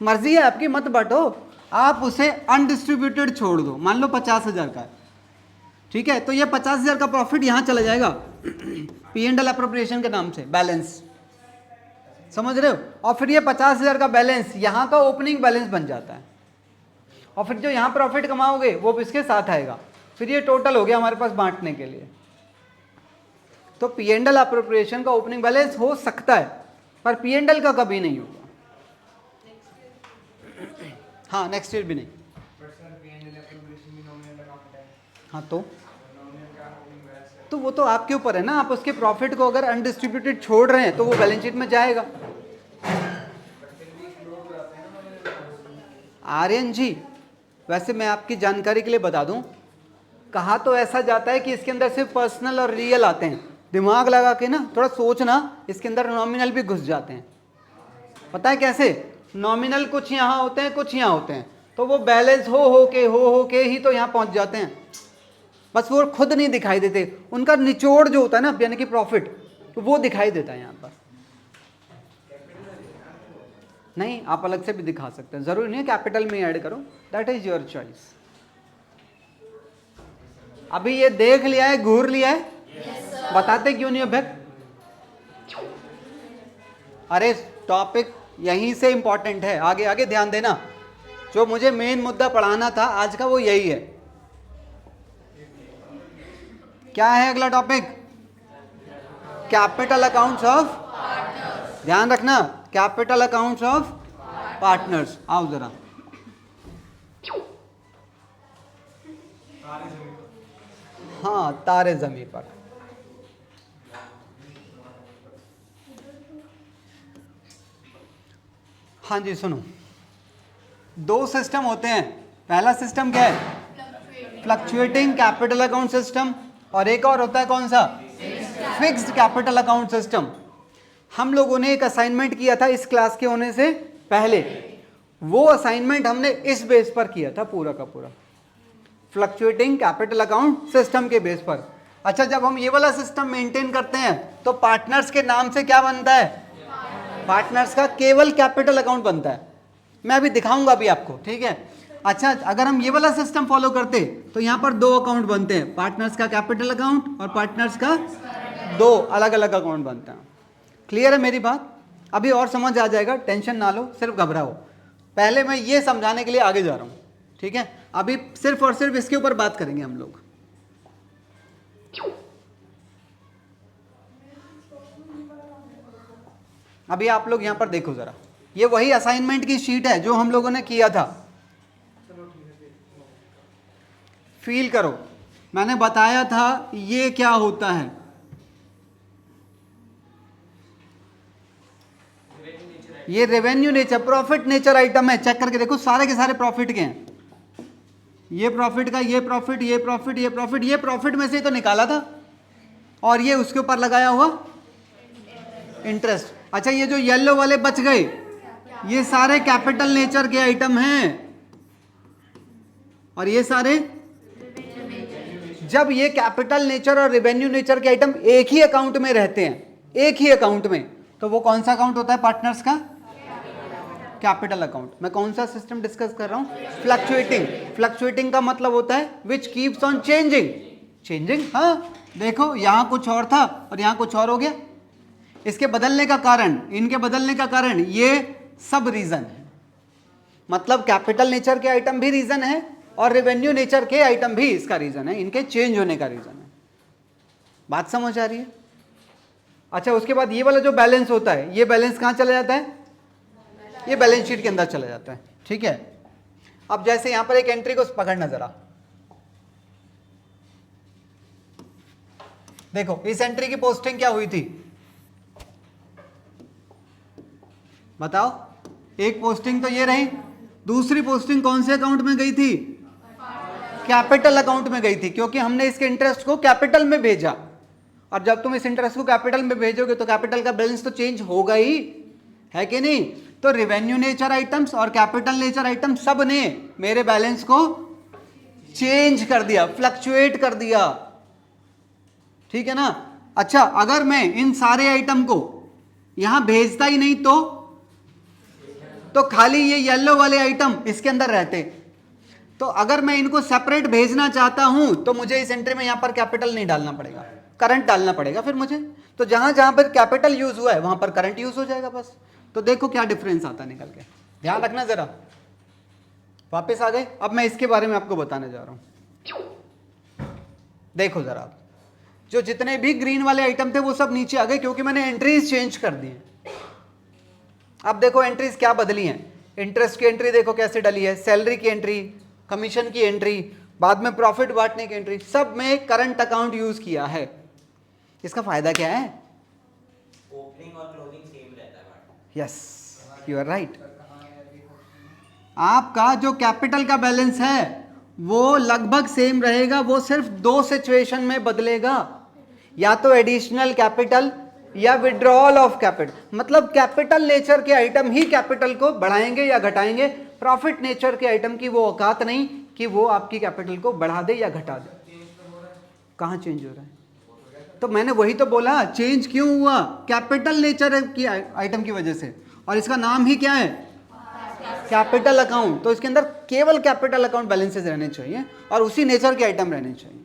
मर्जी है आपकी, मत बांटो, आप उसे अनडिस्ट्रीब्यूटेड छोड़ दो। मान लो 50,000 का है, ठीक है, तो ये 50,000 का प्रॉफिट यहाँ चला जाएगा P&L अप्रोप्रिएशन के नाम से, बैलेंस, समझ रहे हो? और फिर ये 50,000 का बैलेंस यहाँ का ओपनिंग बैलेंस बन जाता है, और फिर जो यहाँ प्रॉफिट कमाओगे वो भी इसके साथ आएगा, फिर ये टोटल हो गया हमारे पास बांटने के लिए। तो P&L अप्रोप्रिएशन का ओपनिंग बैलेंस हो सकता है, पर P&L का कभी नहीं होगा। हाँ, नेक्स्ट ईयर भी नहीं। हाँ तो वो तो आपके ऊपर है ना, आप उसके प्रॉफिट को अगर अनडिस्ट्रीब्यूटेड छोड़ रहे हैं तो वो बैलेंस शीट में जाएगा। आर्यन जी, वैसे मैं आपकी जानकारी के लिए बता दूं, कहा तो ऐसा जाता है कि इसके अंदर सिर्फ पर्सनल और रियल आते हैं, दिमाग लगा के ना थोड़ा सोचना, इसके अंदर नॉमिनल भी घुस जाते हैं। पता है कैसे? नॉमिनल कुछ यहाँ होते हैं, कुछ यहाँ होते हैं, तो वो बैलेंस हो के ही तो यहाँ पहुँच जाते हैं, बस वो खुद नहीं दिखाई देते, उनका निचोड़ जो होता है ना, यानी कि प्रॉफिट, तो वो दिखाई देता है यहाँ पर। नहीं, आप अलग से भी दिखा सकते हैं, जरूरी नहीं है कैपिटल में ऐड करो, दैट इज योर चॉइस। अभी ये देख लिया है, घूर लिया है, बताते क्यों नहीं अभ्यक? अरे टॉपिक यहीं से इंपॉर्टेंट है, आगे आगे ध्यान देना, जो मुझे मेन मुद्दा पढ़ाना था आज का वो यही है। क्या है अगला टॉपिक? कैपिटल अकाउंट्स ऑफ, ध्यान रखना, कैपिटल अकाउंट्स ऑफ पार्टनर्स। आओ जरा, हाँ, तारे जमीन पर। हाँ जी सुनो, 2 सिस्टम होते हैं। पहला सिस्टम क्या है? फ्लक्चुएटिंग कैपिटल अकाउंट सिस्टम, और एक और होता है कौन सा? Fixed capital account system. हम लोगों ने एक असाइनमेंट किया था इस क्लास के होने से पहले, वो असाइनमेंट हमने इस बेस पर किया था पूरा का पूरा, फ्लक्चुएटिंग कैपिटल अकाउंट सिस्टम के बेस पर। अच्छा, जब हम ये वाला सिस्टम मेंटेन करते हैं तो पार्टनर्स के नाम से क्या बनता है? पार्टनर्स का केवल कैपिटल अकाउंट बनता है। मैं अभी दिखाऊंगा अभी आपको, ठीक है? अच्छा, अगर हम ये वाला सिस्टम फॉलो करते तो यहाँ पर 2 अकाउंट बनते हैं, पार्टनर्स का कैपिटल अकाउंट और पार्टनर्स का 2 अलग अलग अकाउंट बनते हैं। क्लियर है मेरी बात? अभी और समझ आ जाएगा, टेंशन ना लो, सिर्फ घबराओ। पहले मैं ये समझाने के लिए आगे जा रहा हूँ, ठीक है? अभी सिर्फ और सिर्फ इसके ऊपर बात करेंगे हम लोग। अभी आप लोग यहाँ पर देखो जरा, ये वही असाइनमेंट की शीट है जो हम लोगों ने किया था। फील करो, मैंने बताया था ये क्या होता है। ये revenue nature, profit nature item है। चेक करके देखो, सारे के सारे प्रॉफिट के हैं। ये प्रॉफिट का, ये प्रॉफिट, ये प्रॉफिट, ये प्रॉफिट, ये प्रॉफिट में से तो निकाला था, और ये उसके ऊपर लगाया हुआ इंटरेस्ट। अच्छा, ये जो येलो वाले बच गए, ये सारे कैपिटल नेचर के आइटम हैं, और ये सारे, जब ये कैपिटल नेचर और रेवेन्यू नेचर के आइटम एक ही अकाउंट में रहते हैं, एक ही अकाउंट में, तो वो कौन सा अकाउंट होता है पार्टनर्स का? Capital account. मैं कौन सा सिस्टम डिस्कस कर रहा हूं? फ्लक्चुएटिंग। फ्लक्चुएटिंग का मतलब होता है which keeps on changing. Changing, हाँ, देखो यहां कुछ और था और यहां कुछ और हो गया। इसके बदलने का कारण, इनके बदलने का कारण, ये सब रीजन है। मतलब कैपिटल नेचर के आइटम भी रीजन है और रेवेन्यू नेचर के आइटम भी इसका रीजन है, इनके चेंज होने का रीजन है। बात समझ आ रही है? अच्छा, उसके बाद ये वाला जो बैलेंस होता है, ये बैलेंस कहां चला जाता है? ये बैलेंस शीट के अंदर चला जाता है, ठीक है? अब जैसे यहां पर एक एंट्री को पकड़ना जरा, देखो इस एंट्री की पोस्टिंग क्या हुई थी बताओ? एक पोस्टिंग तो ये रही, दूसरी पोस्टिंग कौन से अकाउंट में गई थी? कैपिटल अकाउंट में गई थी, क्योंकि हमने इसके इंटरेस्ट को कैपिटल में भेजा, और जब तुम इस इंटरेस्ट को कैपिटल में भेजोगे तो कैपिटल का बैलेंस तो चेंज होगा ही, है कि नहीं? तो रेवेन्यू नेचर आइटम्स और कैपिटल नेचर आइटम सब ने मेरे बैलेंस को चेंज कर दिया, फ्लक्चुएट कर दिया, ठीक है ना। अच्छा, अगर मैं इन सारे आइटम को यहां भेजता ही नहीं तो खाली ये येलो वाले आइटम इसके अंदर रहते। तो अगर मैं इनको सेपरेट भेजना चाहता हूं तो मुझे इस एंट्री में यहां पर कैपिटल नहीं डालना पड़ेगा, करंट डालना पड़ेगा फिर मुझे। तो जहां जहां पर कैपिटल यूज हुआ है वहां पर करंट यूज हो जाएगा बस। तो देखो क्या डिफरेंस आता निकल के, ध्यान रखना जरा। वापस आ गए। अब मैं इसके बारे में आपको बताने जा रहा हूं। देखो जरा, जो जितने भी ग्रीन वाले आइटम थे वो सब नीचे आ गए क्योंकि मैंने एंट्रीज चेंज कर दी हैं। अब देखो एंट्रीज क्या बदली हैं। इंटरेस्ट की एंट्री देखो कैसे डली है, सैलरी की एंट्री, कमीशन की एंट्री, बाद में प्रॉफिट बांटने की एंट्री, सब में करंट अकाउंट यूज किया है। इसका फायदा क्या है? ओपनिंग और क्लोजिंग सेम रहता है। Yes, you are right. आपका जो कैपिटल का बैलेंस है वो लगभग सेम रहेगा, वो सिर्फ दो सिचुएशन में बदलेगा, या तो एडिशनल कैपिटल या विड्रॉल ऑफ कैपिटल। मतलब कैपिटल नेचर के आइटम ही कैपिटल को बढ़ाएंगे या घटाएंगे, प्रॉफिट नेचर के आइटम की वो औकात नहीं कि वो आपकी कैपिटल को बढ़ा दे या घटा दे। कहाँ चेंज हो रहा है? तो मैंने वही तो बोला, चेंज क्यों हुआ? कैपिटल नेचर की आइटम की वजह से। और इसका नाम ही क्या है? Capital account. तो इसके अंदर केवल कैपिटल अकाउंट बैलेंसेस रहने चाहिए और उसी नेचर के आइटम रहने चाहिए।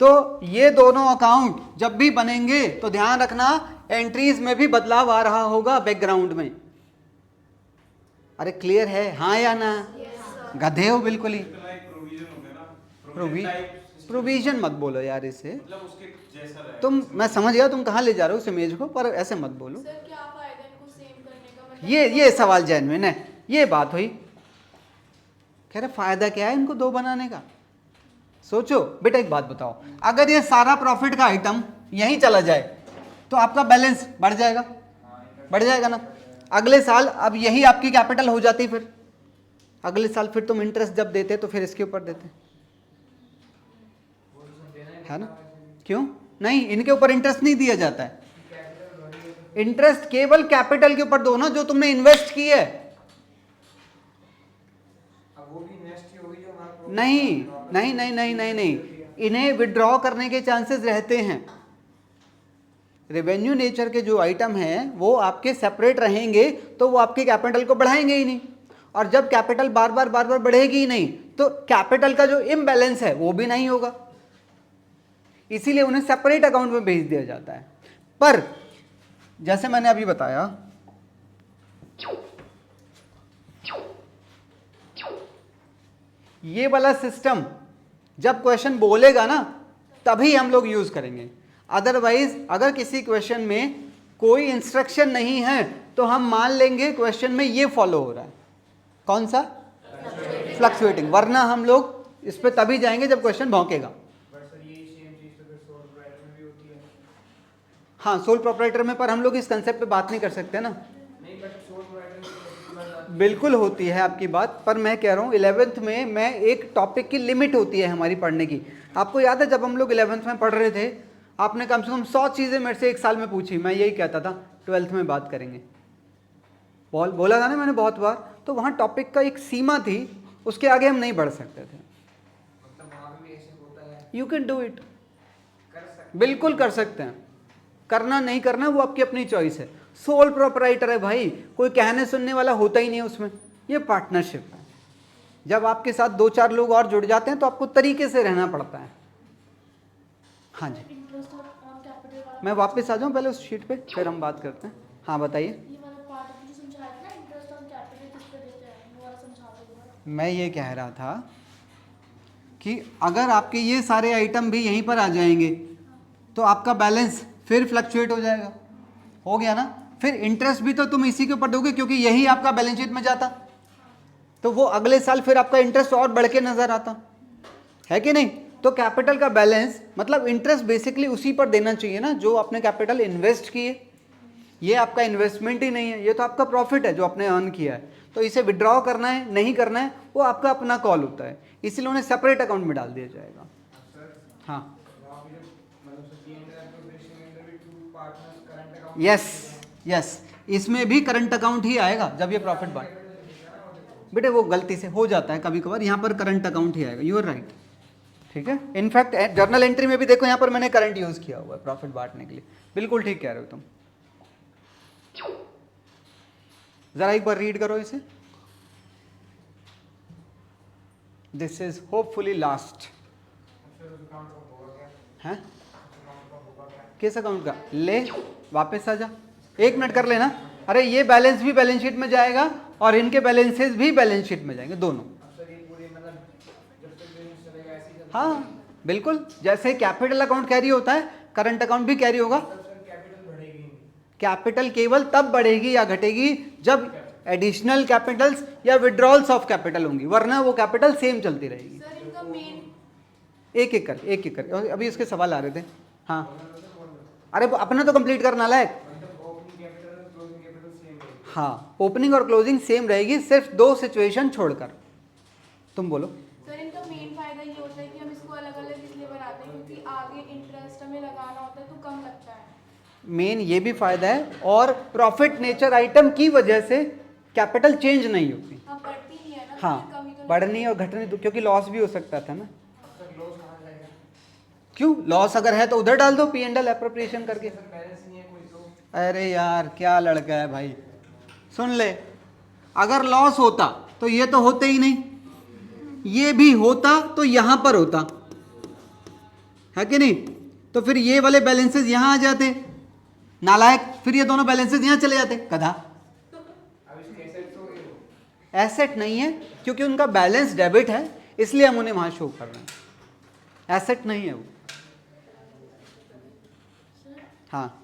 तो ये दोनों अकाउंट जब भी बनेंगे तो ध्यान रखना एंट्रीज में भी बदलाव आ रहा होगा बैकग्राउंड में। अरे क्लियर है? हाँ या ना? गधे हो बिल्कुल ही। प्रोविजन मत बोलो यार इसे, मतलब उसके जैसा रहेगा। तुम, मैं समझ गया तुम कहाँ ले जा रहे हो उस इमेज को, पर ऐसे मत बोलो। सर क्या फायदा इनको सेम करने का? मतलब ये सवाल जेन्युइन है, ये बात हुई। कह रहे फायदा क्या है इनको दो बनाने का? सोचो बेटा, एक बात बताओ, अगर ये सारा प्रॉफिट का आइटम यहीं चला जाए तो आपका बैलेंस बढ़ जाएगा, बढ़ जाएगा ना। अगले साल अब यही आपकी कैपिटल हो जाती, फिर अगले साल फिर तुम इंटरेस्ट जब देते तो फिर इसके ऊपर देते, है ना? क्यों नहीं? इनके ऊपर इंटरेस्ट नहीं दिया जाता है। इंटरेस्ट केवल कैपिटल के ऊपर दो ना जो तुमने इन्वेस्ट की है। नहीं नहीं नहीं नहीं नहीं नहीं, इन्हें विड्रॉ करने के चांसेस रहते हैं। रेवेन्यू नेचर के जो आइटम हैं वो आपके सेपरेट रहेंगे तो वो आपके कैपिटल को बढ़ाएंगे ही नहीं, और जब कैपिटल बार बार बढ़ेगी ही नहीं तो कैपिटल का जो इम्बैलेंस है वो भी नहीं होगा। इसीलिए उन्हें सेपरेट अकाउंट में भेज दिया जाता है। पर जैसे मैंने अभी बताया, ये वाला सिस्टम जब क्वेश्चन बोलेगा ना तभी हम लोग यूज करेंगे। अदरवाइज अगर किसी क्वेश्चन में कोई इंस्ट्रक्शन नहीं है तो हम मान लेंगे क्वेश्चन में ये फॉलो हो रहा है। कौन सा? फ्लक्चुएटिंग। वरना हम लोग इस पे तभी जाएंगे जब क्वेश्चन भौंकेगा। हाँ, सोल प्रोप्राइटर में, पर हम लोग इस कंसेप्ट पे बात नहीं कर सकते ना। बिल्कुल होती है आपकी बात, पर मैं कह रहा हूँ 11th में मैं एक टॉपिक की लिमिट होती है हमारी पढ़ने की। आपको याद है जब हम लोग 11th में पढ़ रहे थे, आपने कम से कम 100 चीज़ें मेरे से एक साल में पूछी, मैं यही कहता था 12th में बात करेंगे। बोला था ना मैंने बहुत बार। तो वहाँ टॉपिक का एक सीमा थी, उसके आगे हम नहीं बढ़ सकते थे। यू कैन डू इट, बिल्कुल कर सकते हैं। करना नहीं करना वो आपकी अपनी चॉइस है। सोल प्रोप्राइटर है भाई, कोई कहने सुनने वाला होता ही नहीं है उसमें। ये पार्टनरशिप है। जब आपके साथ 2-4 लोग और जुड़ जाते हैं तो आपको तरीके से रहना पड़ता है। हाँ जी, इंटरेस्ट ऑन कैपिटल वाला मैं वापस आ जाऊँ पहले उस शीट पे, फिर हम बात करते हैं। हाँ बताइए। ये वाला पार्ट आपने जो समझाया था ना, इंटरेस्ट ऑन कैपिटल किस पे देते हैं, वो वाला समझा दो दोबारा। मैं ये कह रहा था कि अगर आपके ये सारे आइटम भी यहीं पर आ जाएंगे तो आपका बैलेंस फिर फ्लक्चुएट हो जाएगा। हो गया ना? फिर इंटरेस्ट भी तो तुम इसी के ऊपर दोगे क्योंकि यही आपका बैलेंस शीट में जाता, तो वो अगले साल फिर आपका इंटरेस्ट और बढ़ के नजर आता है कि नहीं? तो कैपिटल का बैलेंस मतलब इंटरेस्ट बेसिकली उसी पर देना चाहिए ना जो आपने कैपिटल इन्वेस्ट किए। ये आपका इन्वेस्टमेंट ही नहीं है, ये तो आपका प्रॉफिट है जो आपने अर्न किया है। तो इसे विड्रॉ करना है नहीं करना है वो आपका अपना कॉल होता है, इसलिए उन्हें सेपरेट अकाउंट में डाल दिया जाएगा। हाँ, यस यस, इसमें भी करंट अकाउंट ही आएगा जब ये प्रॉफिट बांट, बेटे वो गलती से हो जाता है कभी कभार, यहाँ पर करंट अकाउंट ही आएगा, यू आर राइट। ठीक है, इनफैक्ट जर्नल एंट्री में भी देखो यहाँ पर मैंने करंट यूज किया हुआ है प्रॉफिट बांटने के लिए, बिल्कुल ठीक कह रहे हो तुम। जरा एक बार रीड करो इसे, दिस इज होपफुली लास्ट है। किस अकाउंट का? ले वापस आ जा, 1 मिनट कर लेना। अरे ये बैलेंस भी बैलेंस शीट में जाएगा और इनके बैलेंसेस भी बैलेंस शीट में जाएंगे दोनों। हाँ बिल्कुल, जैसे कैपिटल अकाउंट कैरी होता है करंट अकाउंट भी कैरी होगा। कैपिटल केवल तब बढ़ेगी या घटेगी जब एडिशनल कैपिटल्स या विड्रॉल्स ऑफ कैपिटल होंगी, वरना वो कैपिटल सेम चलती रहेगी। सर इनका मेन एक एक कर अभी इसके सवाल आ रहे थे। हाँ अरे अपना तो कंप्लीट करना लायक। हाँ ओपनिंग और क्लोजिंग सेम रहेगी, सिर्फ 2 सिचुएशन छोड़कर। तुम बोलो। सर इनका मेन फायदा ये होता है कि हम इसको अलग अलग इसलिए बनाते हैं क्योंकि आगे इंटरेस्ट हमें लगाना होता है तो कम लगता है। मेन ये भी फायदा है, और प्रॉफिट नेचर आइटम की वजह से कैपिटल चेंज नहीं होती। हाँ बढ़ती नहीं है ना, तो हाँ फिर कमी तो बढ़नी और घटनी तो, क्योंकि लॉस भी हो सकता था ना। क्यों? लॉस अगर है तो उधर डाल दो P&L एप्रोप्रिएशन करके। अरे यार क्या लड़का है भाई, सुन ले, अगर लॉस होता तो ये तो होते ही नहीं, ये भी होता तो यहां पर होता है कि नहीं, तो फिर ये वाले बैलेंसेस यहां आ जाते नालायक, फिर ये दोनों बैलेंसेस यहां चले जाते गधा। एसेट नहीं है क्योंकि उनका बैलेंस डेबिट है, इसलिए हम उन्हें वहां शो कर रहे हैं, एसेट नहीं है वो। हाँ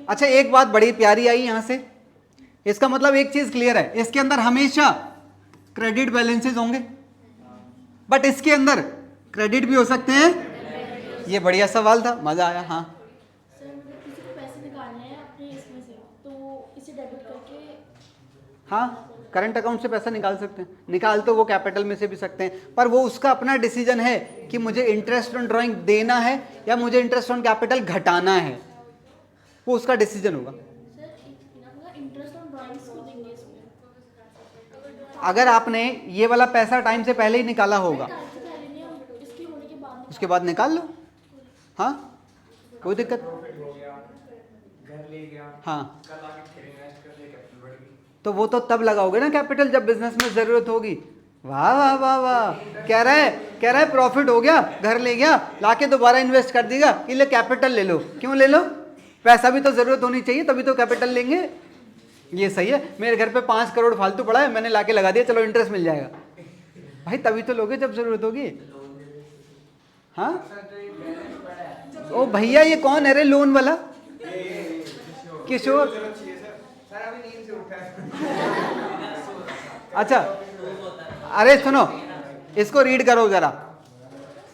अच्छा एक बात बड़ी प्यारी आई यहां से, इसका मतलब एक चीज क्लियर है, इसके अंदर हमेशा क्रेडिट बैलेंसेस होंगे, बट इसके अंदर क्रेडिट भी हो सकते हैं। ये बढ़िया सवाल था, मजा आया। हाँ सर मतलब किसी को पैसे निकालने हैं अपने इसमें से तो इसे डेबिट करके। हाँ करंट अकाउंट से पैसा निकाल सकते हैं, निकाल तो वो कैपिटल में से भी सकते हैं, पर वो उसका अपना डिसीजन है कि मुझे इंटरेस्ट ऑन ड्राइंग देना है या मुझे इंटरेस्ट ऑन कैपिटल घटाना है, वो उसका डिसीजन होगा। इंटरेस्ट ऑन ड्राइंग्स को देंगे इसमें। अगर आपने ये वाला पैसा टाइम से पहले ही निकाला होगा, इसके होने के बाद उसके बाद निकाल लो, हाँ कोई दिक्कत। घर ले गया, हाँ कल आके फिर इन्वेस्ट कर दिया, कैपिटल बढ़ गई। तो वो तो तब लगाओगे ना कैपिटल जब बिजनेस में जरूरत होगी। वाह वाह वाह वाह, कह रहा है प्रॉफिट हो गया, घर ले गया, लाके दोबारा इन्वेस्ट कर देगा, कि ले कैपिटल ले लो। क्यों ले लो? पैसा भी तो जरूरत होनी चाहिए, तभी तो कैपिटल लेंगे। ये सही है, मेरे घर पे 5 करोड़ फालतू पड़ा है, मैंने लाके लगा दिया, चलो इंटरेस्ट मिल जाएगा। भाई तभी तो लोगे जब जरूरत होगी। हाँ ओ भैया ये कौन है रे लोन वाला? किशोर। सर अभी नींद से उठा है। अच्छा अरे सुनो, इसको रीड करो जरा।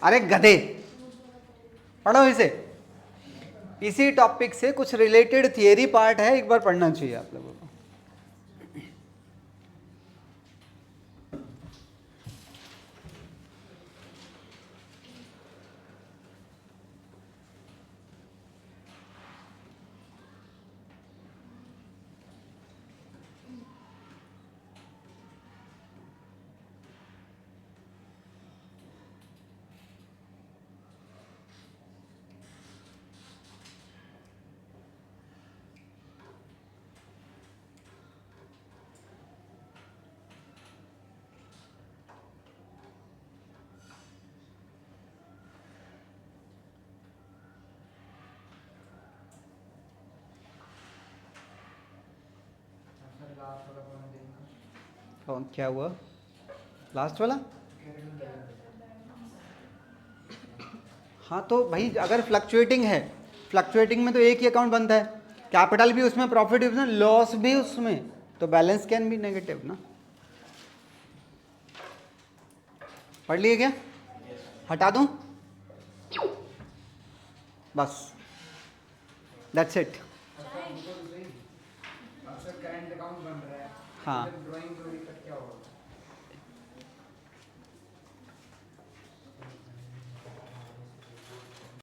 अरे गधे, पढ़ो इसे, इसी टॉपिक से कुछ रिलेटेड थियरी पार्ट है, एक बार पढ़ना चाहिए आप लोगों को। और क्या हुआ लास्ट वाला? हाँ तो भाई अगर फ्लक्चुएटिंग है, फ्लक्चुएटिंग में तो एक ही अकाउंट बनता है, कैपिटल भी उसमें, प्रॉफिट भी उसमें, लॉस भी उसमें, तो बैलेंस कैन बी नेगेटिव ना। पढ़ लिए क्या? हटा दूं? बस दैट्स इट। करंट अकाउंट बन रहा है, हाँ ड्राइंग को दिक्कत क्या होगा?